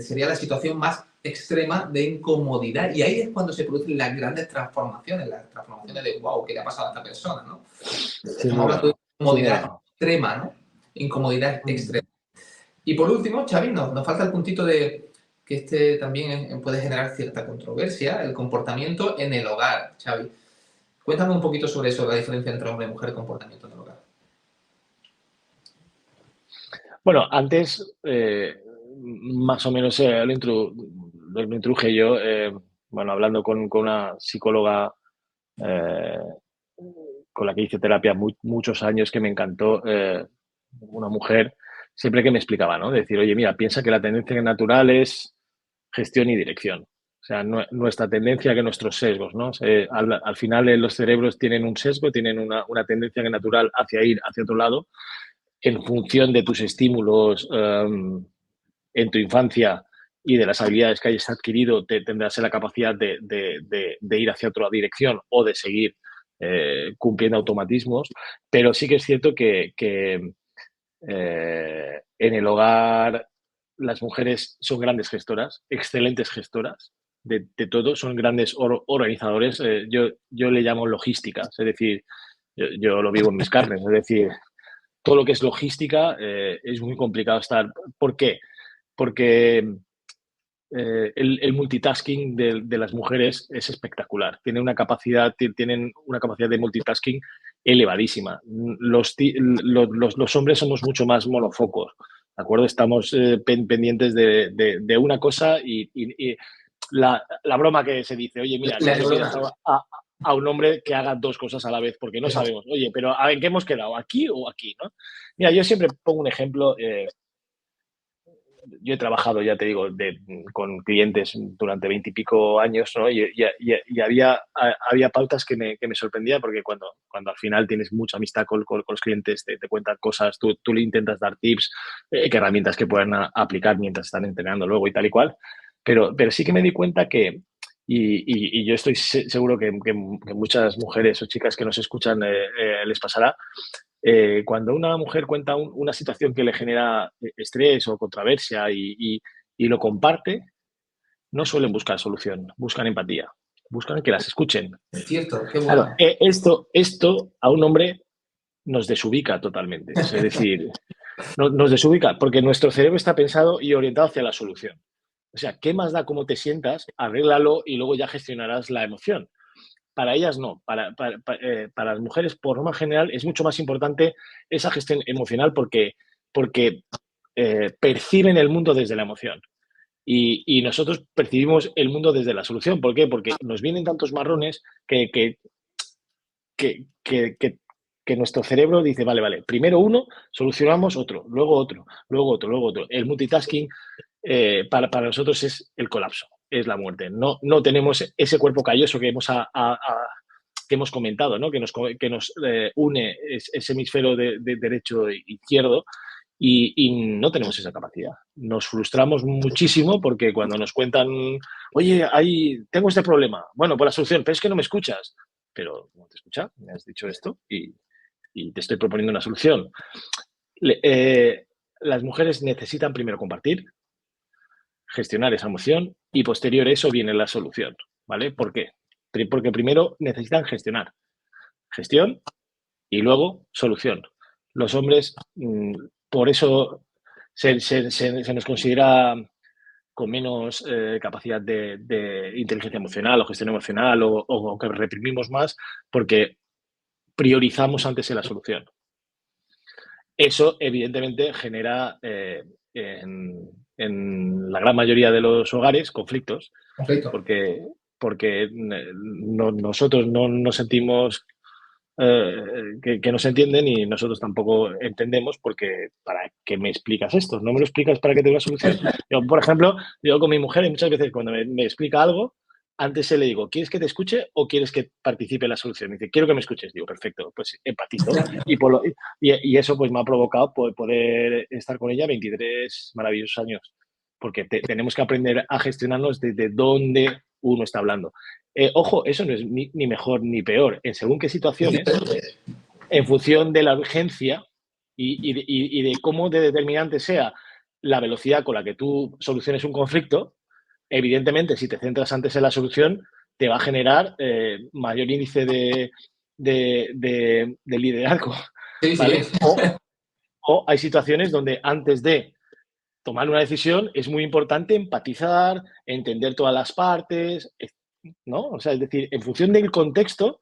sería la situación más extrema de incomodidad. Y ahí es cuando se producen las grandes transformaciones, las transformaciones de wow, ¿qué le ha pasado a esta persona, ¿no? Sin Estamos hablando de duda. Sin incomodidad duda. extrema, ¿no? Incomodidad extrema. Y por último, Xavi, nos falta el puntito de que este también puede generar cierta controversia, el comportamiento en el hogar, Xavi. Cuéntame un poquito sobre eso, la diferencia entre hombre y mujer, comportamiento en el hogar. Bueno, antes, más o menos lo introduje yo, bueno, hablando con una psicóloga eh, con la que hice terapia muchos años, que me encantó, una mujer, siempre que me explicaba, ¿no? Decir, oye, mira, piensa que la tendencia natural es gestión y dirección. O sea, nuestra tendencia que nuestros sesgos, ¿no? Al final los cerebros tienen un sesgo, tienen una tendencia natural hacia ir hacia otro lado en función de tus estímulos en tu infancia y de las habilidades que hayas adquirido, tendrás la capacidad de ir hacia otra dirección o de seguir cumpliendo automatismos. Pero sí que es cierto que en el hogar las mujeres son grandes gestoras, excelentes gestoras de todo, son grandes organizadores. Yo le llamo logística, es decir, yo lo vivo en mis carnes, es decir, todo lo que es logística es muy complicado estar. ¿Por qué? Porque el multitasking de las mujeres es espectacular. Tienen una capacidad de multitasking elevadísima. Los hombres somos mucho más monofocos, ¿de acuerdo? Estamos pendientes de una cosa y la broma que se dice, oye, mira, La siempre neurona. pidas a un hombre que haga dos cosas a la vez, porque no sabemos, oye, pero ¿en qué hemos quedado? ¿Aquí o aquí? ¿No? Mira, yo siempre pongo un ejemplo. Yo he trabajado, ya te digo, con clientes durante 20 y pico años, ¿no? Y había pautas que me sorprendían porque cuando al final tienes mucha amistad con los clientes, te cuentan cosas, tú le intentas dar tips, qué herramientas que puedan aplicar mientras están entrenando luego y tal y cual. Pero sí que me di cuenta y yo estoy seguro que muchas mujeres o chicas que nos escuchan les pasará, cuando una mujer cuenta una situación que le genera estrés o controversia y lo comparte, no suelen buscar solución, buscan empatía, buscan que las escuchen. Es cierto, qué Claro, bueno. esto a un hombre nos desubica totalmente. Es decir, nos desubica porque nuestro cerebro está pensado y orientado hacia la solución. O sea, ¿qué más da cómo te sientas? Arréglalo y luego ya gestionarás la emoción. Para ellas no, para las mujeres por norma general es mucho más importante esa gestión emocional porque perciben el mundo desde la emoción y nosotros percibimos el mundo desde la solución. ¿Por qué? Porque nos vienen tantos marrones que, que, que, que nuestro cerebro dice, vale, vale, primero uno, solucionamos otro, luego otro, luego otro, luego otro. El multitasking para nosotros es el colapso, es la muerte. No tenemos ese cuerpo calloso que hemos comentado, ¿no? Que nos une ese hemisferio de derecho e izquierdo y no tenemos esa capacidad. Nos frustramos muchísimo porque cuando nos cuentan, oye, tengo este problema, bueno, pues la solución, pero es que no me escuchas. Pero no te escucha, me has dicho esto y te estoy proponiendo una solución. Le- eh, las mujeres necesitan primero compartir, gestionar esa emoción y posterior a eso viene la solución, ¿vale? ¿Por qué? porque primero necesitan gestionar. Gestión y luego solución. Los hombres, por eso se nos considera con menos capacidad de inteligencia emocional o gestión emocional o que reprimimos más porque priorizamos antes en la solución. Eso, evidentemente, genera en la gran mayoría de los hogares conflictos, Conflicto. porque nosotros no nos sentimos que no se entienden y nosotros tampoco entendemos porque ¿para qué me explicas esto? ¿No me lo explicas para que te dé una solución? Yo, por ejemplo, yo con mi mujer y muchas veces cuando me explica algo, antes se le digo, ¿quieres que te escuche o quieres que participe en la solución? Me dice, quiero que me escuches. Digo, perfecto, pues empatizo. Y eso pues me ha provocado poder estar con ella 23 maravillosos años, porque tenemos que aprender a gestionarnos desde dónde uno está hablando. Ojo, eso no es ni mejor ni peor. En según qué situaciones, en función de la urgencia y de cómo de determinante sea la velocidad con la que tú soluciones un conflicto, evidentemente, si te centras antes en la solución, te va a generar mayor índice de liderazgo, Sí, sí. ¿vale? O hay situaciones donde antes de tomar una decisión es muy importante empatizar, entender todas las partes, ¿no? O sea, es decir, en función del contexto,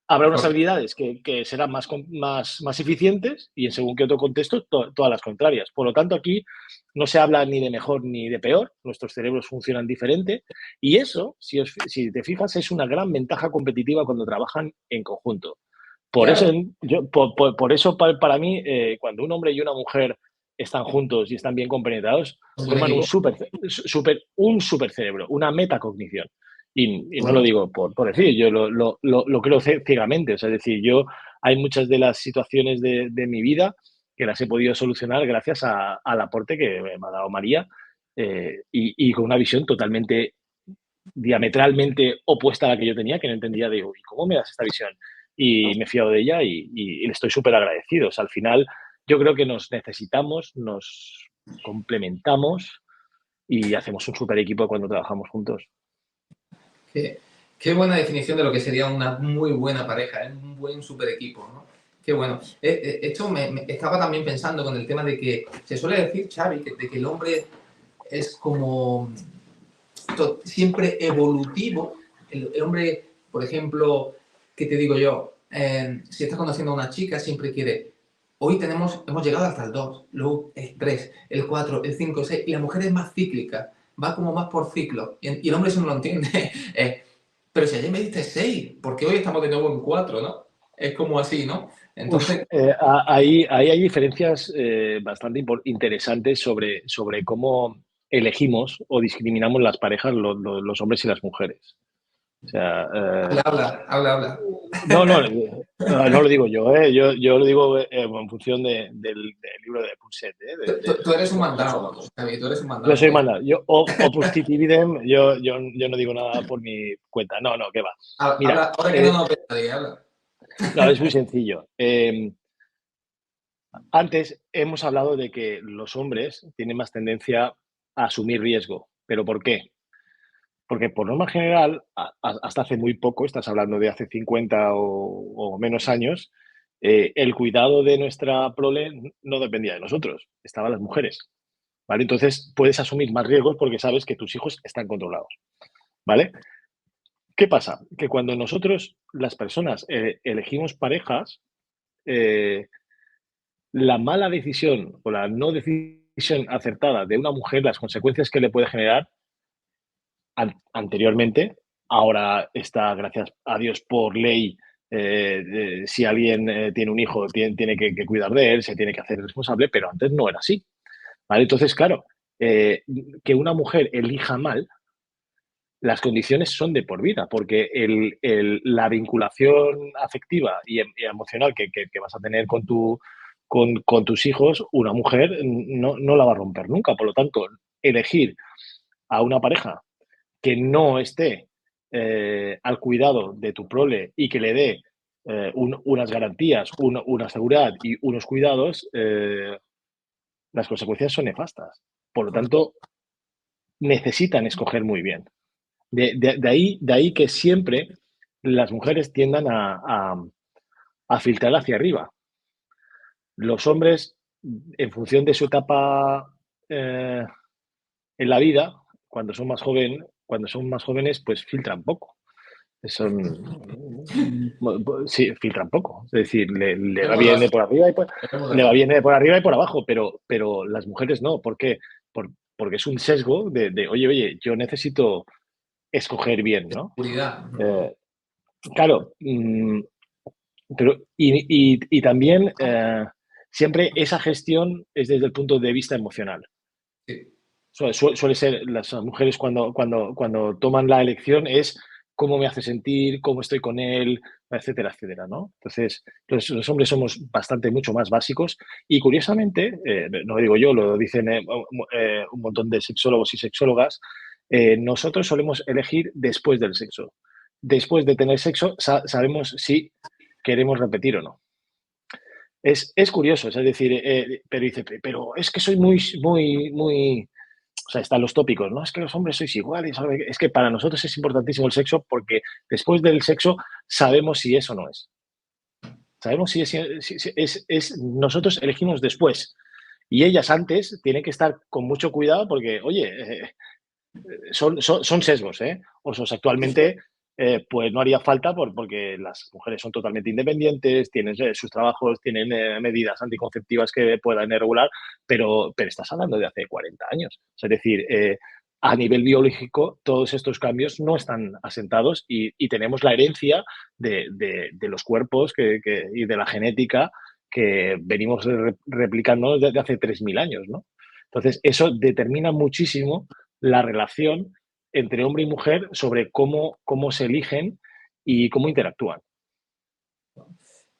habrá unas Correcto. habilidades que serán más eficientes y en según qué otro contexto, todas las contrarias. Por lo tanto, aquí no se habla ni de mejor ni de peor, nuestros cerebros funcionan diferente y eso, si te fijas, es una gran ventaja competitiva cuando trabajan en conjunto. Por eso, Claro. por eso para mí, cuando un hombre y una mujer están juntos y están bien compenetrados, Un buen forman equipo. un super cerebro, una metacognición. Y no lo Bueno, digo por decir, yo lo creo ciegamente. O sea, es decir, hay muchas de las situaciones de mi vida que las he podido solucionar gracias al aporte que me ha dado María y con una visión totalmente diametralmente opuesta a la que yo tenía, que no entendía de, uy, ¿cómo me das esta visión? Y me he fiado de ella y le estoy súper agradecido. O sea, al final yo creo que nos necesitamos, nos complementamos y hacemos un súper equipo cuando trabajamos juntos. Qué buena definición de lo que sería una muy buena pareja, ¿eh? Un buen super equipo, ¿no? Qué bueno. Esto me estaba también pensando con el tema de que se suele decir, Xavi, de que el hombre es como siempre evolutivo. El hombre, por ejemplo, ¿qué te digo yo? Si estás conociendo a una chica, siempre quiere, hoy hemos llegado hasta el 2, luego el 3, el 4, el 5, el 6, y la mujer es más cíclica, va como más por ciclo, y el hombre eso no lo entiende. Pero si ayer me diste 6, ¿por qué hoy estamos de nuevo en 4, no? Es como así, ¿no? Uf, Entonces, ahí hay diferencias bastante interesantes sobre cómo elegimos o discriminamos las parejas, los hombres y las mujeres. O sea, habla. no lo digo yo, ¿eh? Yo lo digo en función del libro de Pulset, ¿eh? Tú eres un mandado, Javi, tú eres un Yo mandado. soy manda. Opus Titividem, yo no digo nada por mi cuenta. No, qué va. Mira, Habla, ahora que no nos ve nadie, habla. no, es muy sencillo. Antes hemos hablado de que los hombres tienen más tendencia a asumir riesgo. ¿Pero por qué? Porque por norma general, hasta hace muy poco, estás hablando de hace 50 o menos años, el cuidado de nuestra prole no dependía de nosotros, estaban las mujeres. ¿Vale? Entonces puedes asumir más riesgos porque sabes que tus hijos están controlados. ¿Vale? ¿Qué pasa? Que cuando nosotros, las personas, elegimos parejas, eh, la mala decisión o la no decisión acertada de una mujer, las consecuencias que le puede generar anteriormente, ahora está, gracias a Dios, por ley, si alguien tiene un hijo, tiene que cuidar de él, se tiene que hacer responsable, pero antes no era así. ¿Vale? Entonces, claro, que una mujer elija mal, las condiciones son de por vida, porque la vinculación afectiva y emocional que vas a tener con tus hijos, una mujer no la va a romper nunca. Por lo tanto, elegir a una pareja que no esté al cuidado de tu prole y que le dé unas garantías, una seguridad y unos cuidados, las consecuencias son nefastas. Por lo tanto, necesitan escoger muy bien. De ahí que siempre las mujeres tiendan a filtrar hacia arriba. Los hombres, en función de su etapa en la vida, cuando son más jóvenes, pues filtran poco. Sí, filtran poco. Es decir, le va Tenemos bien razón, de por arriba tenemos le va razón. bien de por arriba y por abajo, pero las mujeres no. ¿Por qué? Porque es un sesgo oye, yo necesito escoger bien, ¿no? Seguridad. Eh, claro, pero, y también siempre esa gestión es desde el punto de vista emocional. Sí. Suele ser las mujeres cuando toman la elección es cómo me hace sentir, cómo estoy con él, etcétera, etcétera, ¿no? Entonces, los hombres somos bastante mucho más básicos y curiosamente, no lo digo yo, lo dicen un montón de sexólogos y sexólogas, nosotros solemos elegir después del sexo. Después de tener sexo, sabemos si queremos repetir o no. Es curioso, es decir, pero dice, pero es que soy muy, o sea, están los tópicos, ¿no? Es que los hombres sois iguales. ¿Sabe? Es que para nosotros es importantísimo el sexo porque después del sexo sabemos si es o no es. Sabemos si es, nosotros elegimos después. Y ellas antes tienen que estar con mucho cuidado porque, oye, son sesgos, ¿eh? Osos actualmente, pues no haría falta porque las mujeres son totalmente independientes, tienen sus trabajos, tienen medidas anticonceptivas que puedan regular, pero estás hablando de hace 40 años. Es decir, a nivel biológico, todos estos cambios no están asentados y tenemos la herencia de los cuerpos y de la genética que venimos replicando desde hace 3.000 años, ¿no? Entonces, eso determina muchísimo la relación entre hombre y mujer sobre cómo se eligen y cómo interactúan.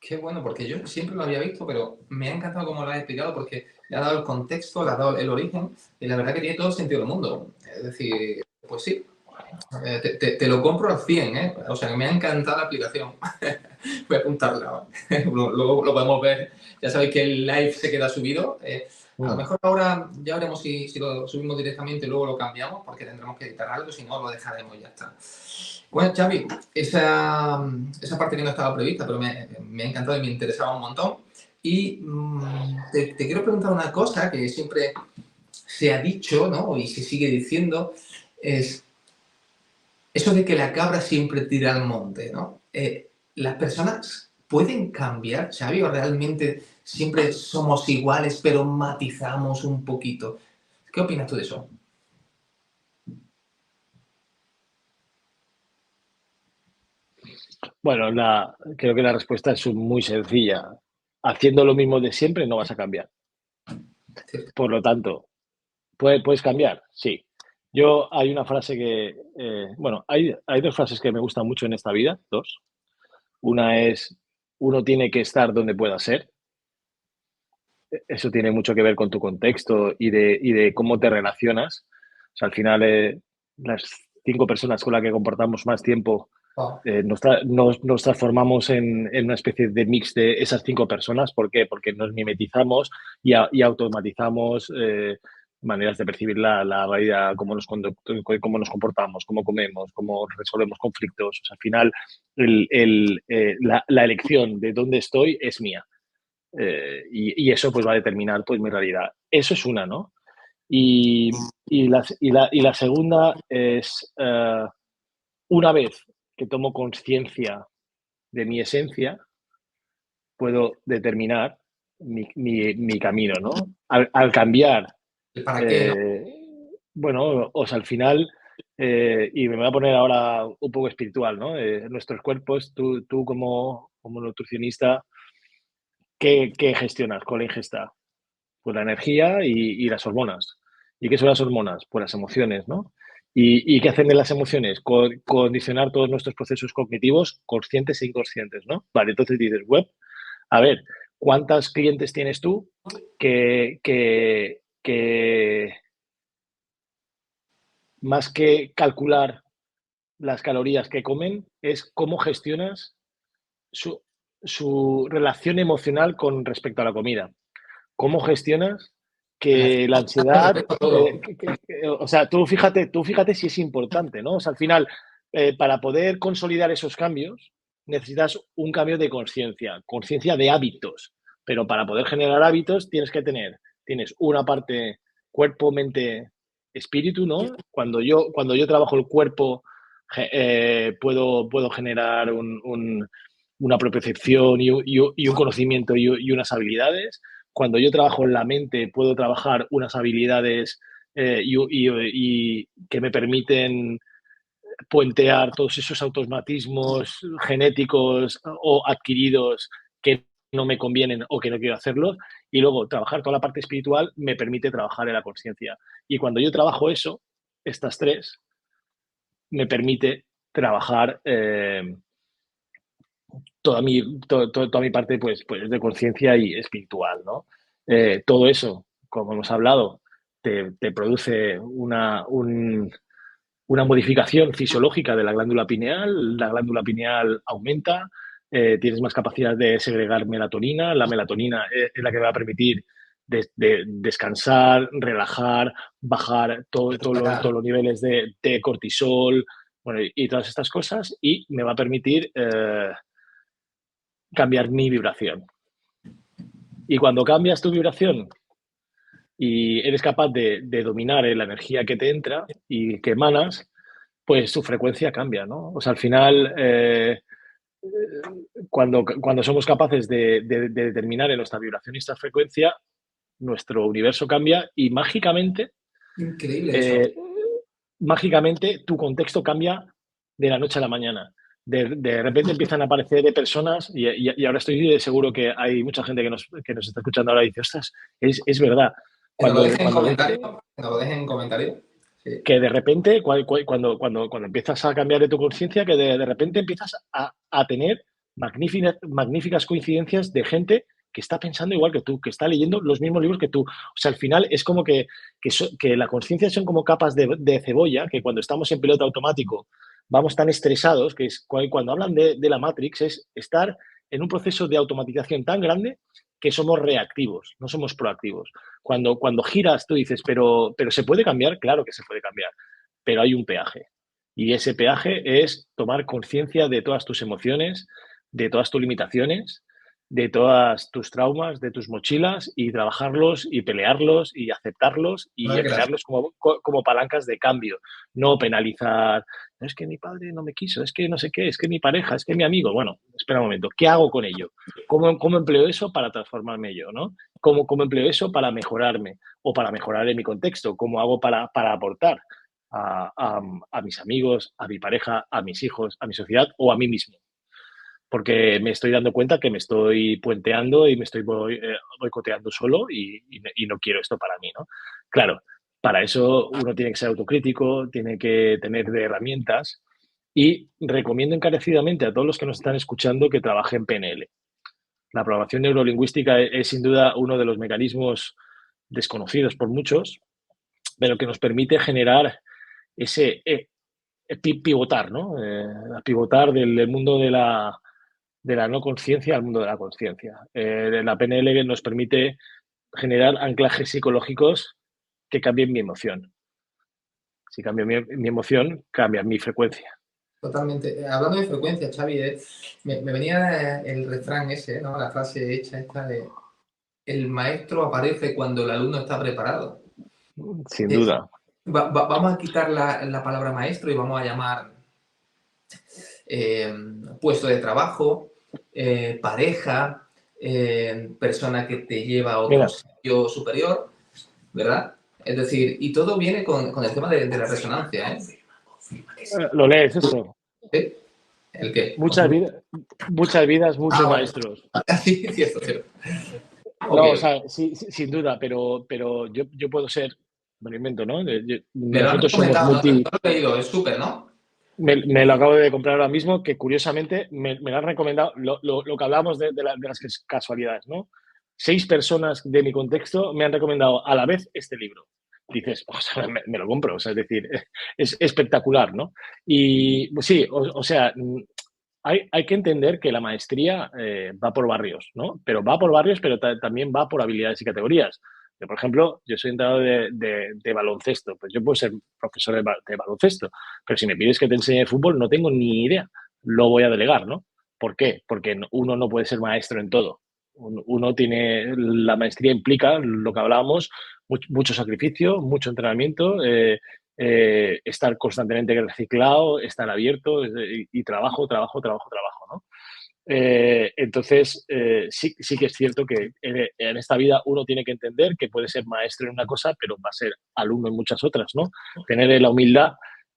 Qué bueno, porque yo siempre lo había visto, pero me ha encantado cómo lo has explicado porque le ha dado el contexto, le ha dado el origen y la verdad que tiene todo el sentido del mundo. Es decir, pues sí, te lo compro al 100, ¿eh? O sea, que me ha encantado la aplicación. Voy a apuntarla. Luego lo podemos ver. Ya sabéis que el live se queda subido. A lo Mm. mejor ahora ya veremos si lo subimos directamente y luego lo cambiamos porque tendremos que editar algo, si no lo dejaremos y ya está. Bueno, Xavi, esa parte que no estaba prevista, pero me ha encantado y me interesaba un montón. Y te quiero preguntar una cosa que siempre se ha dicho, ¿no? Y se sigue diciendo, es eso de que la cabra siempre tira al monte, ¿no? ¿Las personas pueden cambiar, Xavi, o realmente siempre somos iguales, pero matizamos un poquito? ¿Qué opinas tú de eso? Bueno, creo que la respuesta es muy sencilla. Haciendo lo mismo de siempre no vas a cambiar. Por lo tanto, ¿puedes cambiar? Sí. Hay una frase bueno, hay dos frases que me gustan mucho en esta vida, dos. Una es, uno tiene que estar donde pueda ser. Eso tiene mucho que ver con tu contexto y de cómo te relacionas. O sea, al final, las 5 personas con las que comportamos más tiempo, Oh, nos transformamos en una especie de mix de esas 5 personas. ¿Por qué? Porque nos mimetizamos y automatizamos maneras de percibir la vida, cómo nos comportamos, cómo comemos, cómo resolvemos conflictos. O sea, al final, la elección de dónde estoy es mía. Y eso pues va a determinar pues mi realidad. Eso es una, ¿no? Y la segunda es, una vez que tomo conciencia de mi esencia, puedo determinar mi camino, ¿no? Al cambiar, ¿el para qué, no? eh, bueno, o sea, al final, y me voy a poner ahora un poco espiritual, ¿no? Nuestros cuerpos, tú como nutricionista, ¿qué gestionas con la ingesta? Pues la energía y las hormonas. ¿Y qué son las hormonas? Pues las emociones, ¿no? ¿Y qué hacen de las emociones? Condicionar todos nuestros procesos cognitivos, conscientes e inconscientes, ¿no? Vale, entonces dices, web, a ver, ¿cuántos clientes tienes tú que más que calcular las calorías que comen, es cómo gestionas su, su relación emocional con respecto a la comida? ¿Cómo gestionas que la ansiedad, Todo. o sea, tú fíjate si es importante, ¿no? O sea, al final, para poder consolidar esos cambios, necesitas un cambio de conciencia de hábitos, pero para poder generar hábitos tienes una parte cuerpo, mente, espíritu, ¿no? Cuando yo trabajo el cuerpo, puedo generar una propiocepción y un conocimiento y unas habilidades. Cuando yo trabajo en la mente, puedo trabajar unas habilidades y que me permiten puentear todos esos automatismos genéticos o adquiridos que no me convienen o que no quiero hacerlos. Y luego trabajar toda la parte espiritual me permite trabajar en la conciencia. Y cuando yo trabajo eso, estas tres, me permite trabajar toda mi parte pues de conciencia y espiritual, ¿no? Todo eso, como hemos hablado, te produce una modificación fisiológica de la glándula pineal aumenta, tienes más capacidad de segregar melatonina, la melatonina es la que va a permitir descansar, relajar, bajar todos los niveles de cortisol, bueno, y todas estas cosas, y me va a permitir cambiar mi vibración. Y cuando cambias tu vibración y eres capaz de dominar la energía que te entra y que emanas, pues su frecuencia cambia, ¿no? O sea, al final, cuando somos capaces de determinar en nuestra vibración y esta frecuencia, nuestro universo cambia y Increíble eso. eh, mágicamente tu contexto cambia de la noche a la mañana. De repente empiezan a aparecer de personas y ahora estoy seguro que hay mucha gente que nos está escuchando ahora y dice, ostras, es verdad. Que nos lo dejen en Cuando ves comentarios. Que nos lo dejen en comentarios. Sí. que de repente, cuando empiezas a cambiar de tu conciencia, que de repente empiezas a tener magníficas coincidencias de gente que está pensando igual que tú, que está leyendo los mismos libros que tú. O sea, al final es como que la conciencia son como capas de cebolla, que cuando estamos en piloto automático vamos tan estresados, que es cuando hablan de la Matrix, es estar en un proceso de automatización tan grande que somos reactivos, no somos proactivos. Cuando giras, tú dices, pero ¿se puede cambiar? Claro que se puede cambiar, pero hay un peaje. Y ese peaje es tomar conciencia de todas tus emociones, de todas tus limitaciones, de todas tus traumas, de tus mochilas y trabajarlos y pelearlos y aceptarlos y emplearlos como palancas de cambio. No penalizar, no es que mi padre no me quiso, es que no sé qué, es que mi pareja, es que mi amigo. Bueno, espera un momento, ¿qué hago con ello? ¿Cómo empleo eso para transformarme yo? ¿No? ¿Cómo empleo eso para mejorarme o para mejorar en mi contexto? ¿Cómo hago para aportar a mis amigos, a mi pareja, a mis hijos, a mi sociedad o a mí mismo? Porque me estoy dando cuenta que me estoy puenteando y me estoy boicoteando solo y no quiero esto para mí, ¿no? Claro, para eso uno tiene que ser autocrítico, tiene que tener de herramientas y recomiendo encarecidamente a todos los que nos están escuchando que trabajen PNL. La programación neurolingüística es sin duda uno de los mecanismos desconocidos por muchos, pero que nos permite generar ese pivotar, ¿no? Pivotar del mundo de la no conciencia al mundo de la conciencia. La PNL nos permite generar anclajes psicológicos que cambien mi emoción. Si cambio mi emoción, cambia mi frecuencia. Totalmente. Hablando de frecuencia, Xavi, me venía el refrán ese, ¿no? La frase hecha esta de el maestro aparece cuando el alumno está preparado. Sin duda. Vamos a quitar la palabra maestro y vamos a llamar puesto de trabajo, pareja, persona que te lleva a otro sitio superior, ¿verdad? Es decir, y todo viene con el tema de la resonancia, ¿eh? ¿Lo lees eso? ¿Sí? ¿El qué? Muchas vidas, muchos maestros. Sí, cierto, cierto. No, o sea, sí, sin duda, pero yo puedo ser, me lo invento, ¿no? Me lo han Nosotros somos comentado, ¿no? Te lo he leído, es súper, ¿no? Me lo acabo de comprar ahora mismo, que curiosamente me lo han recomendado, lo que hablamos de las casualidades, ¿no? 6 personas de mi contexto me han recomendado a la vez este libro. Dices, o sea, me lo compro, o sea, es decir, es espectacular, ¿no? Y sí, o sea, hay que entender que la maestría va por barrios, ¿no? Pero va por barrios, pero también va por habilidades y categorías. Yo, por ejemplo, yo soy entrenador de baloncesto, pues yo puedo ser profesor de baloncesto, pero si me pides que te enseñe fútbol, no tengo ni idea. Lo voy a delegar, ¿no? ¿Por qué? Porque uno no puede ser maestro en todo. Uno tiene, la maestría implica lo que hablábamos, mucho sacrificio, mucho entrenamiento, estar constantemente reciclado, estar abierto y trabajo, trabajo, trabajo, trabajo, ¿no? Entonces, sí que es cierto que en esta vida uno tiene que entender que puede ser maestro en una cosa, pero va a ser alumno en muchas otras, ¿no? Tener la humildad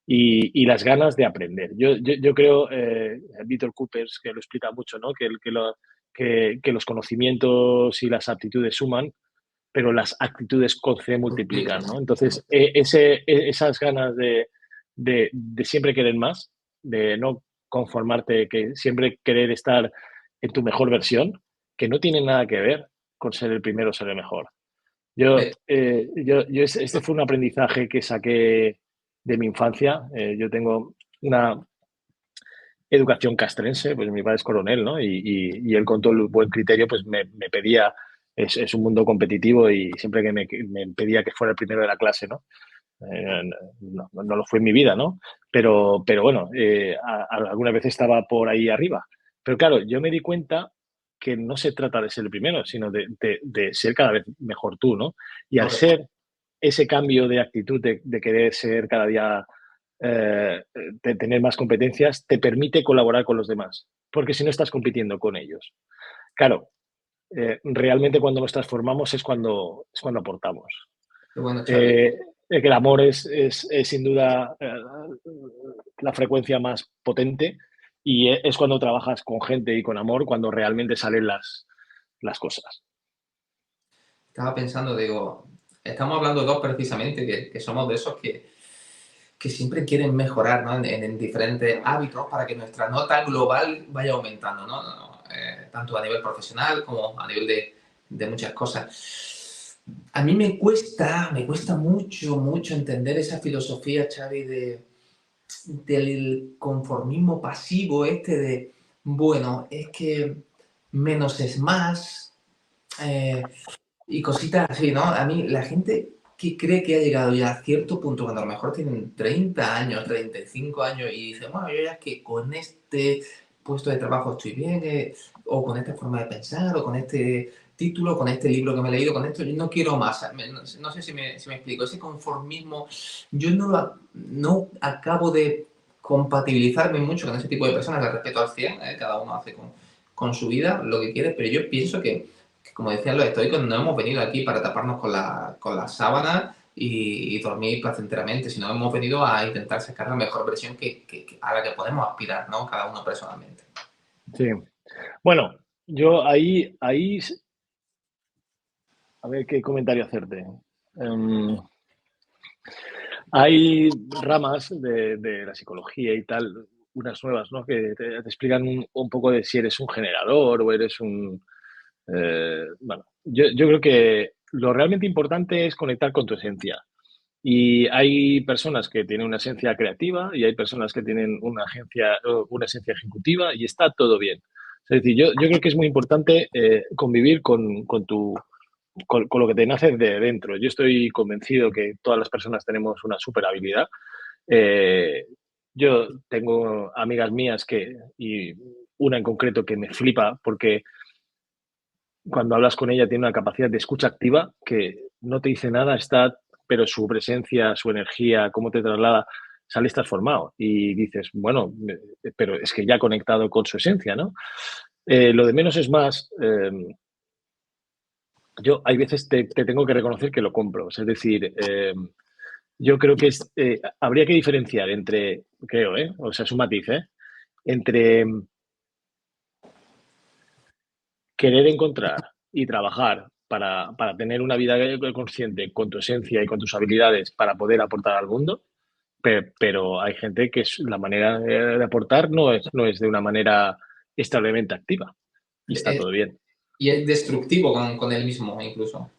y las ganas de aprender. Yo creo, Víctor Coopers, que lo explica mucho, ¿no? Que los conocimientos y las aptitudes suman, pero las actitudes con C multiplican, ¿no? Entonces, esas ganas de siempre querer más, de no conformarte, que siempre querer estar en tu mejor versión, que no tiene nada que ver con ser el primero o ser el mejor. Este fue un aprendizaje que saqué de mi infancia. Yo tengo una educación castrense, pues mi padre es coronel, ¿no? Y él con todo el buen criterio, pues me pedía, es un mundo competitivo y siempre que me pedía que fuera el primero de la clase, ¿no? No lo fue en mi vida, ¿no? Pero bueno, alguna vez estaba por ahí arriba. Pero claro, yo me di cuenta que no se trata de ser el primero, sino de ser cada vez mejor tú, ¿no? Y al Correcto. ser ese cambio de actitud de querer ser cada día, de tener más competencias, te permite colaborar con los demás, porque si no estás compitiendo con ellos. Claro, realmente cuando nos transformamos es cuando aportamos. Qué bueno, Xavi. Eh, que el amor es sin duda la frecuencia más potente y es cuando trabajas con gente y con amor cuando realmente salen las cosas. Estaba pensando, digo, estamos hablando dos precisamente, que somos de esos que siempre quieren mejorar, ¿no? En diferentes hábitos para que nuestra nota global vaya aumentando, ¿no? Tanto a nivel profesional como a nivel de muchas cosas. A mí me cuesta mucho, mucho entender esa filosofía, Xavi, del conformismo pasivo este de, bueno, es que menos es más, eh, y cositas así, ¿no? A mí, la gente que cree que ha llegado ya a cierto punto, cuando a lo mejor tienen 30 años, 35 años, y dicen, bueno, yo ya que con este puesto de trabajo estoy bien, o con esta forma de pensar, o con este título, con este libro que me he leído, con esto, yo no quiero más. No sé si me explico. Ese conformismo, yo no acabo de compatibilizarme mucho con ese tipo de personas, las respeto al 100, cada uno hace con su vida lo que quiere, pero yo pienso que como decían los estoicos, no hemos venido aquí para taparnos con la sábana y dormir placenteramente, sino hemos venido a intentar sacar la mejor versión a la que podemos aspirar, ¿no? Cada uno personalmente. Sí. Bueno, yo ahí, a ver qué comentario hacerte. Um, Hay ramas de la psicología y tal, unas nuevas, ¿no? Que te explican un poco de si eres un generador o eres un... bueno, yo creo que lo realmente importante es conectar con tu esencia. Y hay personas que tienen una esencia creativa y hay personas que tienen una esencia ejecutiva y está todo bien. Es decir, yo creo que es muy importante convivir con lo que te nace de dentro. Yo estoy convencido que todas las personas tenemos una super habilidad. Eh, yo tengo amigas mías y una en concreto que me flipa porque cuando hablas con ella tiene una capacidad de escucha activa que no te dice nada, pero su presencia, su energía, cómo te traslada, sales transformado y dices, bueno, pero es que ya ha conectado con su esencia, ¿no? Lo de menos es más. Yo hay veces te tengo que reconocer que lo compro. Es decir, yo creo que habría que diferenciar entre, creo, o sea, es un matiz, entre querer encontrar y trabajar para tener una vida consciente con tu esencia y con tus habilidades para poder aportar al mundo, pero hay gente que la manera de aportar no es de una manera establemente activa y está todo bien. Y es destructivo con él mismo, incluso.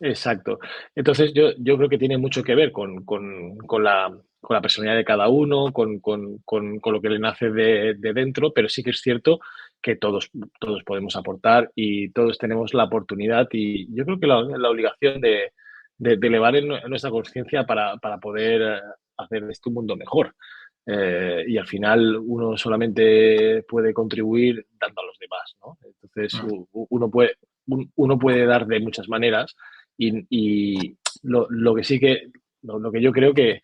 Exacto. Entonces yo creo que tiene mucho que ver con la personalidad de cada uno, con lo que le nace de dentro, pero sí que es cierto que todos podemos aportar y todos tenemos la oportunidad y yo creo que la obligación de elevar en nuestra conciencia para poder hacer de este un mundo mejor. Y al final uno solamente puede contribuir dando a los demás, ¿no? Entonces uno puede dar de muchas maneras y lo que sí que, lo que yo creo que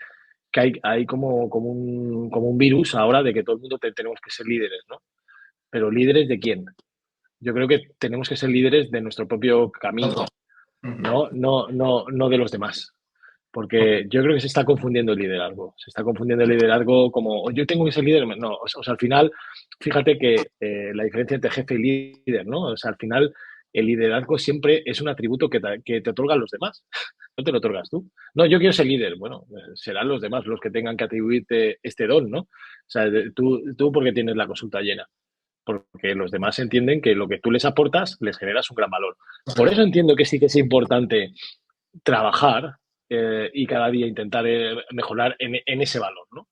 hay como un virus ahora de que todo el mundo tenemos que ser líderes, ¿no? Pero ¿líderes de quién? Yo creo que tenemos que ser líderes de nuestro propio camino, Ojo. Ujú. no de los demás. Porque yo creo que se está confundiendo el liderazgo. Se está confundiendo el liderazgo como yo tengo que ser líder. No, o sea, al final, fíjate que la diferencia entre jefe y líder, ¿no? O sea, al final, el liderazgo siempre es un atributo que te otorgan los demás. No te lo otorgas tú. No, yo quiero ser líder. Bueno, serán los demás los que tengan que atribuirte este don, ¿no? O sea, tú porque tienes la consulta llena. Porque los demás entienden que lo que tú les aportas les generas un gran valor. Por eso entiendo que sí que es importante trabajar y cada día intentar mejorar en ese valor, ¿no?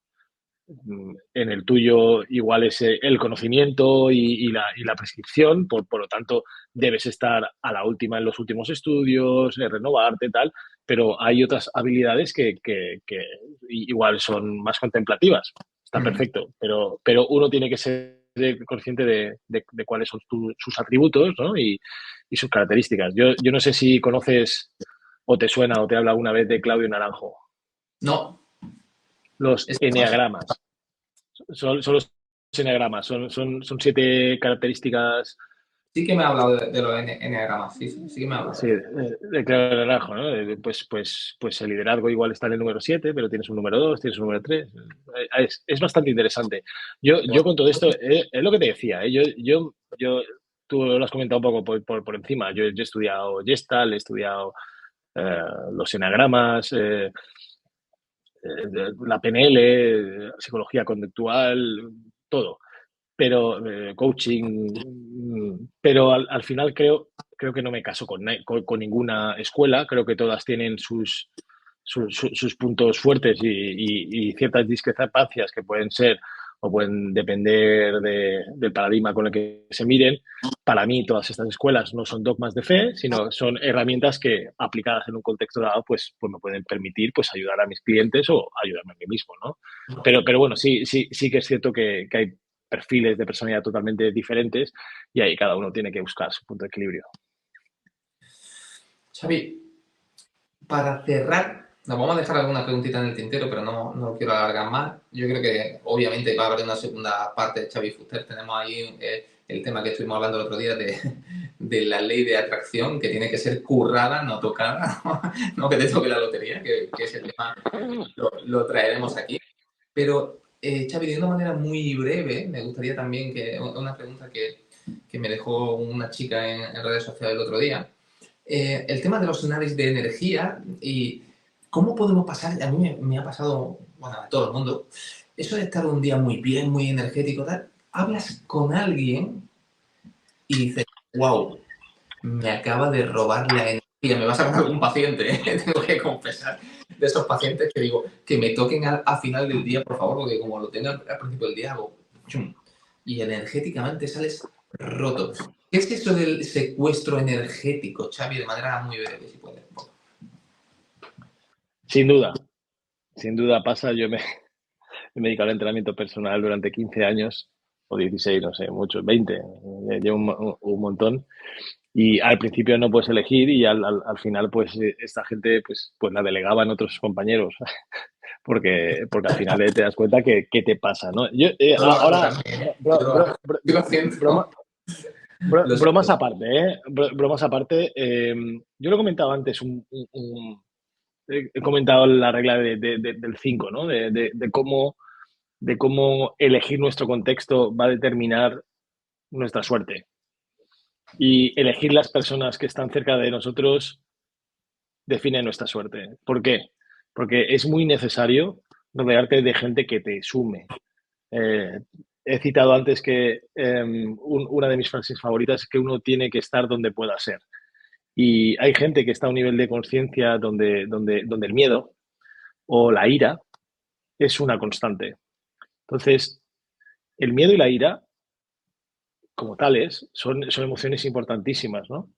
En el tuyo igual es el conocimiento y la prescripción, por lo tanto debes estar a la última en los últimos estudios, renovarte, tal, pero hay otras habilidades que igual son más contemplativas. Está Ujú. perfecto, pero uno tiene que ser consciente de cuáles son sus atributos, ¿no? Y sus características. Yo no sé si conoces o te suena o te habla alguna vez de Claudio Naranjo. No, Los es más. eneagramas. Son los eneagramas, son 7 características. Sí que me ha hablado de los enneagramas, sí, sí, sí que me ha hablado. Sí, de Claudio Naranjo, ¿no? Pues el liderazgo igual está en el número 7, pero tienes un número 2, tienes un número 3. Es bastante interesante. Yo con todo esto, es lo que te decía, ¿eh? Tú lo has comentado un poco por encima. Yo he estudiado Gestalt, he estudiado los enagramas, la PNL, psicología conductual, todo. Pero coaching, pero al final creo que no me caso con ninguna escuela. Creo que todas tienen sus puntos fuertes y ciertas discrepancias que pueden ser o pueden depender del paradigma con el que se miren. Para mí, todas estas escuelas no son dogmas de fe, sino son herramientas que, aplicadas en un contexto dado, pues me pueden permitir pues, ayudar a mis clientes o ayudarme a mí mismo, ¿no? Pero bueno, sí que es cierto que hay perfiles de personalidad totalmente diferentes y ahí cada uno tiene que buscar su punto de equilibrio. Xavi, para cerrar, nos vamos a dejar alguna preguntita en el tintero, pero no quiero alargar más. Yo creo que obviamente va a haber una segunda parte de Xavi Fuster. Tenemos ahí el tema que estuvimos hablando el otro día de la ley de atracción, que tiene que ser currada, no tocada, no que te toque la lotería, que ese tema lo traeremos aquí. Pero, Xavi, de una manera muy breve, me gustaría también que una pregunta que me dejó una chica en redes sociales el otro día. El tema de los análisis de energía y cómo podemos pasar, a mí me ha pasado, bueno, a todo el mundo, eso de estar un día muy bien, muy energético, tal, hablas con alguien y dices, wow, me acaba de robar la energía, me vas a con algún paciente, tengo que confesar, de esos pacientes que digo, que me toquen a final del día, por favor, porque como lo tengo al principio del día, hago, chum, y energéticamente sales roto. ¿Qué es eso del secuestro energético, Xavi, de manera muy breve, si puedes? Sin duda pasa. Yo me he dedicado al entrenamiento personal durante 15 años o 16, no sé, muchos, 20, llevo un montón. Y al principio no puedes elegir y al final pues esta gente pues la delegaba en otros compañeros porque al final te das cuenta que qué te pasa, ¿no? Yo Yo lo hago ahora también, ¿eh? Yo lo siento. broma, Lo bromas siento. aparte, ¿eh? Bromas aparte. Yo lo he comentado antes, he comentado la regla del 5, ¿no? De cómo elegir nuestro contexto va a determinar nuestra suerte. Y elegir las personas que están cerca de nosotros define nuestra suerte. ¿Por qué? Porque es muy necesario rodearte de gente que te sume. Eh, He citado antes que una de mis frases favoritas es que uno tiene que estar donde pueda ser. Y hay gente que está a un nivel de conciencia donde el miedo o la ira es una constante. Entonces, el miedo y la ira como tales, son emociones importantísimas, ¿no?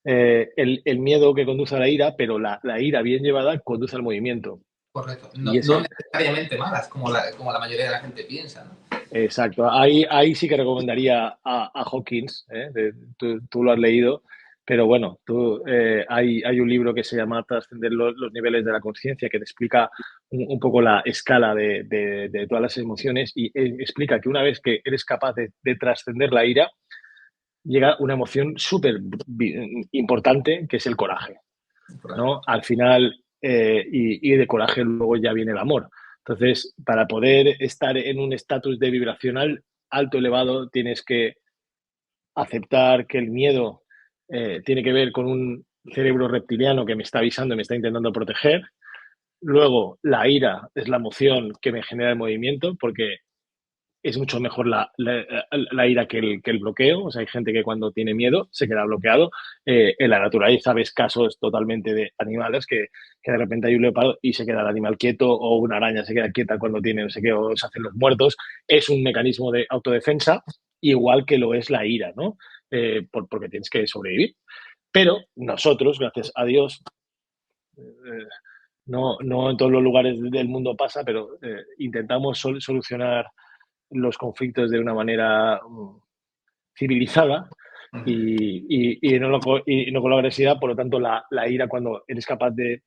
El miedo que conduce a la ira, pero la ira bien llevada conduce al movimiento. Correcto. Y No, no ese, necesariamente malas, como la mayoría de la gente piensa, ¿no? exacto, ahí sí que recomendaría a Hawkins, ¿eh? Tú lo has leído, pero bueno, hay un libro que se llama Trascender los niveles de la conciencia, que te explica un poco la escala de todas las emociones y explica que una vez que eres capaz de trascender la ira, llega una emoción súper importante, que es el coraje, Correcto. ¿no? Al final, y de coraje luego ya viene el amor. Entonces, para poder estar en un estatus de vibracional alto, elevado, tienes que aceptar que el miedo tiene que ver con un cerebro reptiliano que me está avisando y me está intentando proteger. Luego, la ira es la emoción que me genera el movimiento, porque es mucho mejor la ira que el bloqueo. O sea, hay gente que cuando tiene miedo se queda bloqueado. En la naturaleza ves casos totalmente de animales que de repente hay un leopardo y se queda el animal quieto, o una araña se queda quieta cuando tiene no sé qué, o se hacen los muertos. Es un mecanismo de autodefensa, igual que lo es la ira, ¿no? Porque tienes que sobrevivir. Pero nosotros, gracias a Dios, eh, no en todos los lugares del mundo pasa, pero intentamos solucionar los conflictos de una manera civilizada y no con la agresividad. Por lo tanto, la ira, cuando eres capaz de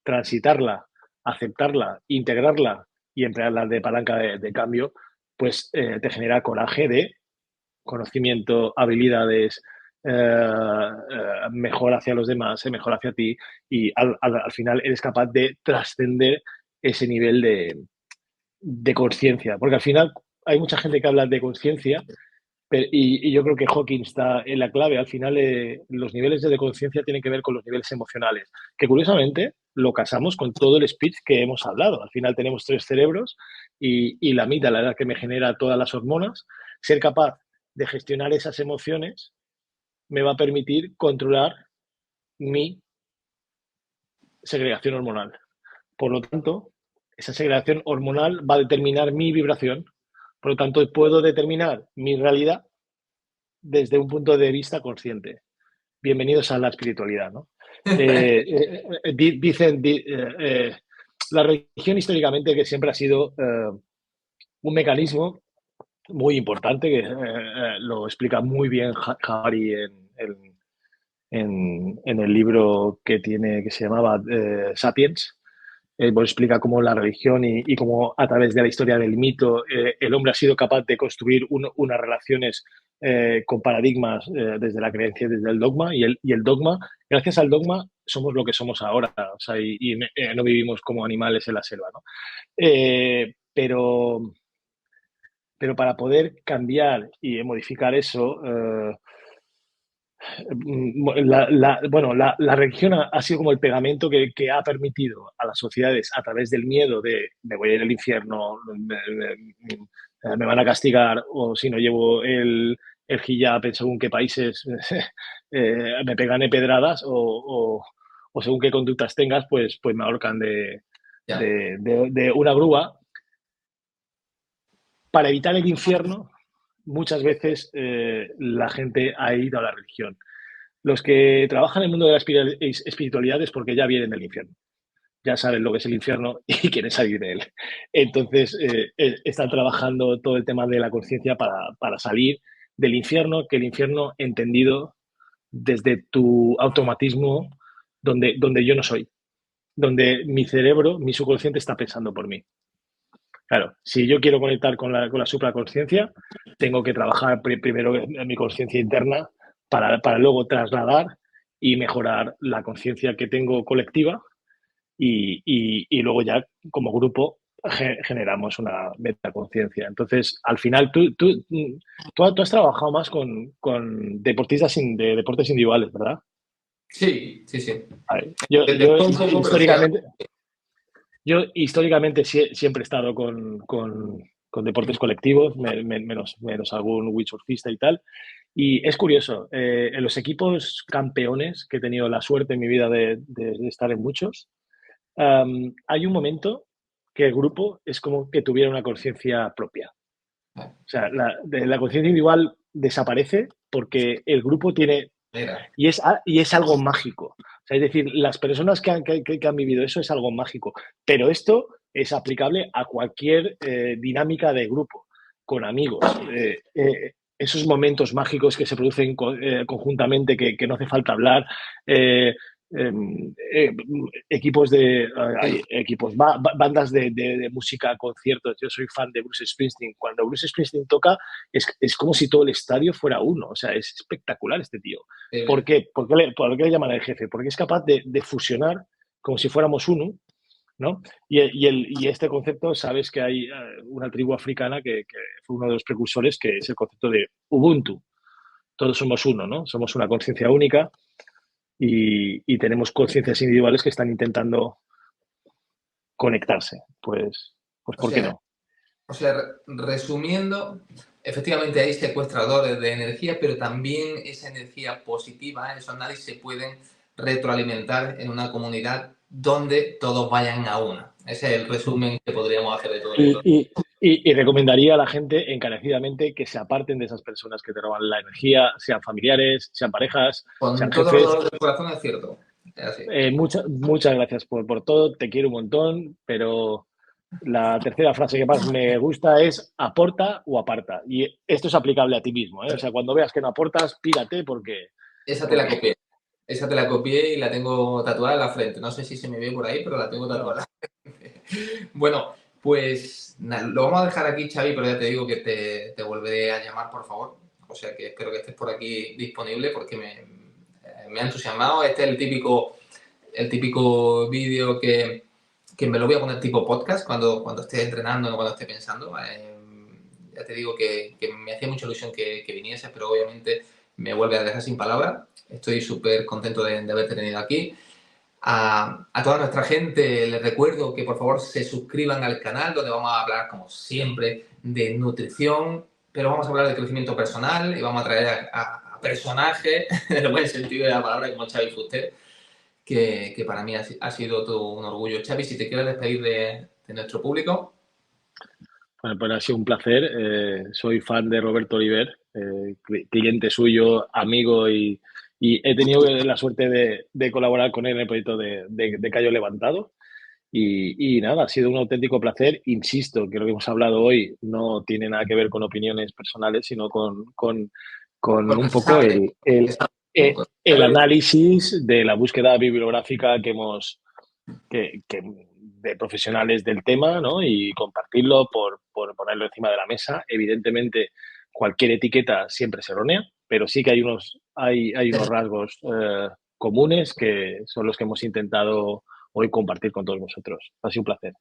transitarla, aceptarla, integrarla y emplearla de palanca de cambio, pues te genera coraje de conocimiento, habilidades, mejor hacia los demás, mejor hacia ti, y al final eres capaz de trascender ese nivel de conciencia, porque al final hay mucha gente que habla de conciencia y yo creo que Hawking está en la clave. Al final, los niveles de conciencia tienen que ver con los niveles emocionales, que curiosamente lo casamos con todo el speech que hemos hablado. Al final tenemos tres cerebros y la amígdala, la que me genera todas las hormonas. Ser capaz de gestionar esas emociones me va a permitir controlar mi segregación hormonal. Por lo tanto, esa segregación hormonal va a determinar mi vibración. Por lo tanto, puedo determinar mi realidad desde un punto de vista consciente. Bienvenidos a la espiritualidad, ¿no? Dicen, la religión históricamente, que siempre ha sido un mecanismo muy importante, que lo explica muy bien Harari en el libro que tiene, que se llamaba Sapiens. Pues explica cómo la religión y cómo a través de la historia del mito el hombre ha sido capaz de construir unas relaciones con paradigmas desde la creencia, desde el dogma, y el dogma, gracias al dogma somos lo que somos ahora, o sea, no vivimos como animales en la selva, ¿no? Pero para poder cambiar y modificar eso, bueno, la religión ha sido como el pegamento que ha permitido a las sociedades, a través del miedo de me voy a ir al infierno, me van a castigar, o si no llevo el hijab en según qué países me pegan pedradas, o según qué conductas tengas, pues me ahorcan Ya. de una grúa. Para evitar el infierno, muchas veces la gente ha ido a la religión. Los que trabajan en el mundo de la espiritualidad es porque ya vienen del infierno, ya saben lo que es el infierno y quieren salir de él. Entonces, están trabajando todo el tema de la conciencia para salir del infierno, que el infierno entendido desde tu automatismo, donde yo no soy, donde mi cerebro, mi subconsciente está pensando por mí. Claro, si yo quiero conectar con la supraconsciencia, tengo que trabajar primero en mi conciencia interna para luego trasladar y mejorar la conciencia que tengo colectiva y luego ya como grupo generamos una metaconciencia. Entonces, al final, tú has trabajado más con deportistas de deportes individuales, ¿verdad? Sí, sí, sí. Vale. De todo un poco, pero sí. Históricamente siempre he estado con deportes colectivos, menos algún windsurfista y tal. Y es curioso, en los equipos campeones, que he tenido la suerte en mi vida de estar en muchos, hay un momento que el grupo es como que tuviera una conciencia propia. O sea, la conciencia individual desaparece porque el grupo tiene... Mira, Y es algo mágico. O sea, es decir, las personas que han vivido eso es algo mágico. Pero esto es aplicable a cualquier dinámica de grupo, con amigos. Esos momentos mágicos que se producen conjuntamente, que no hace falta hablar. eh, eh, eh, equipos sí, bandas de música, conciertos. Yo soy fan de Bruce Springsteen. Cuando Bruce Springsteen toca, es como si todo el estadio fuera uno. O sea, es espectacular este tío. ¿Por sí, qué? ¿Por qué le llaman el jefe? Porque es capaz de fusionar como si fuéramos uno, ¿no? Y este concepto, sabes que hay una tribu africana que fue uno de los precursores, que es el concepto de Ubuntu. Todos somos uno, ¿no? Somos una conciencia única y tenemos conciencias individuales que están intentando conectarse. Pues o ¿por qué sea, no? resumiendo, efectivamente hay secuestradores de energía, pero también esa energía positiva, esos nadie se pueden retroalimentar en una comunidad donde todos vayan a una. Ese es el resumen que podríamos hacer de todo esto. Y recomendaría a la gente encarecidamente que se aparten de esas personas que te roban la energía, sean familiares, sean parejas, sean Con todo el jefes. dolor del corazón es cierto. Es así. Muchas gracias por todo, te quiero un montón, pero la tercera frase que más me gusta es aporta o aparta. Y esto es aplicable a ti mismo, ¿eh? O sea, cuando veas que no aportas, pírate Esa te la porque copié. Esa te la copié y la tengo tatuada en la frente. No sé si se me ve por ahí, pero la tengo no, tatuada. Bueno, pues lo vamos a dejar aquí, Xavi, pero ya te digo que te volveré a llamar, por favor. O sea que espero que estés por aquí disponible porque me ha entusiasmado. Este es el típico vídeo que me lo voy a poner tipo podcast cuando esté entrenando o cuando esté pensando. Ya te digo que me hacía mucha ilusión que viniese, pero obviamente me vuelve a dejar sin palabras. Estoy súper contento de haberte tenido aquí. A toda nuestra gente les recuerdo que por favor se suscriban al canal donde vamos a hablar como siempre de nutrición, pero vamos a hablar de crecimiento personal y vamos a traer a personajes, en el buen sentido de la palabra, como Xavi Fuster, que para mí ha sido todo un orgullo. Xavi, si te quieres despedir de nuestro público. bueno, pues ha sido un placer. Soy fan de Roberto Oliver, cliente suyo, amigo y he tenido la suerte de colaborar con él en el proyecto de Callo Levantado. Y nada, ha sido un auténtico placer. Insisto que lo que hemos hablado hoy no tiene nada que ver con opiniones personales, sino con Porque un se poco sabe, se el sabe, análisis de la búsqueda bibliográfica de profesionales del tema, ¿no? Y compartirlo por ponerlo encima de la mesa. Evidentemente, cualquier etiqueta siempre es errónea, pero sí que hay unos rasgos comunes que son los que hemos intentado hoy compartir con todos vosotros. Ha sido un placer.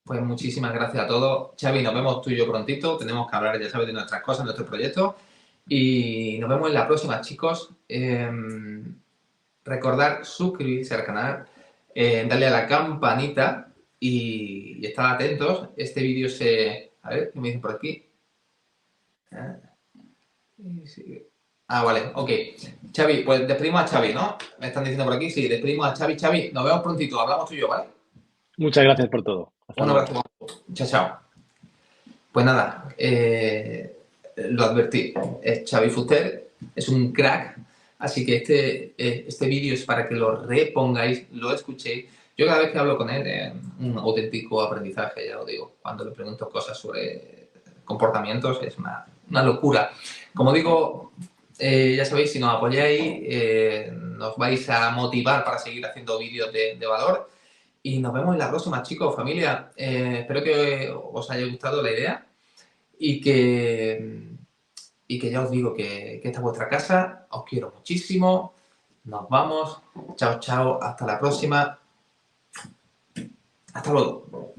pues muchísimas gracias a todos. Xavi, nos vemos tú y yo prontito. Tenemos que hablar, ya sabes, de nuestras cosas, nuestros proyectos. Y nos vemos en la próxima, chicos. Recordar suscribirse al canal, darle a la campanita y estar atentos. Este vídeo se... A ver, ¿qué me dicen por aquí? Vale, ok. Xavi, pues despedimos a Xavi, ¿no? Me están diciendo por aquí, sí, despedimos a Xavi. Xavi, nos vemos prontito, hablamos tú y yo, ¿vale? Muchas gracias por todo. Hasta Un luego. abrazo. Chao, chao. Pues nada, lo advertí. Es Xavi Fuster, es un crack, así que este vídeo es para que lo repongáis, lo escuchéis. Yo cada vez que hablo con él, un auténtico aprendizaje, ya lo digo. Cuando le pregunto cosas sobre comportamientos, es una locura. Como digo, ya sabéis, si nos apoyáis, nos vais a motivar para seguir haciendo vídeos de valor. Y nos vemos en la próxima, chicos, familia. Espero que os haya gustado la idea y que ya os digo que esta es vuestra casa. Os quiero muchísimo. Nos vamos. Chao, chao. Hasta la próxima. Hasta luego.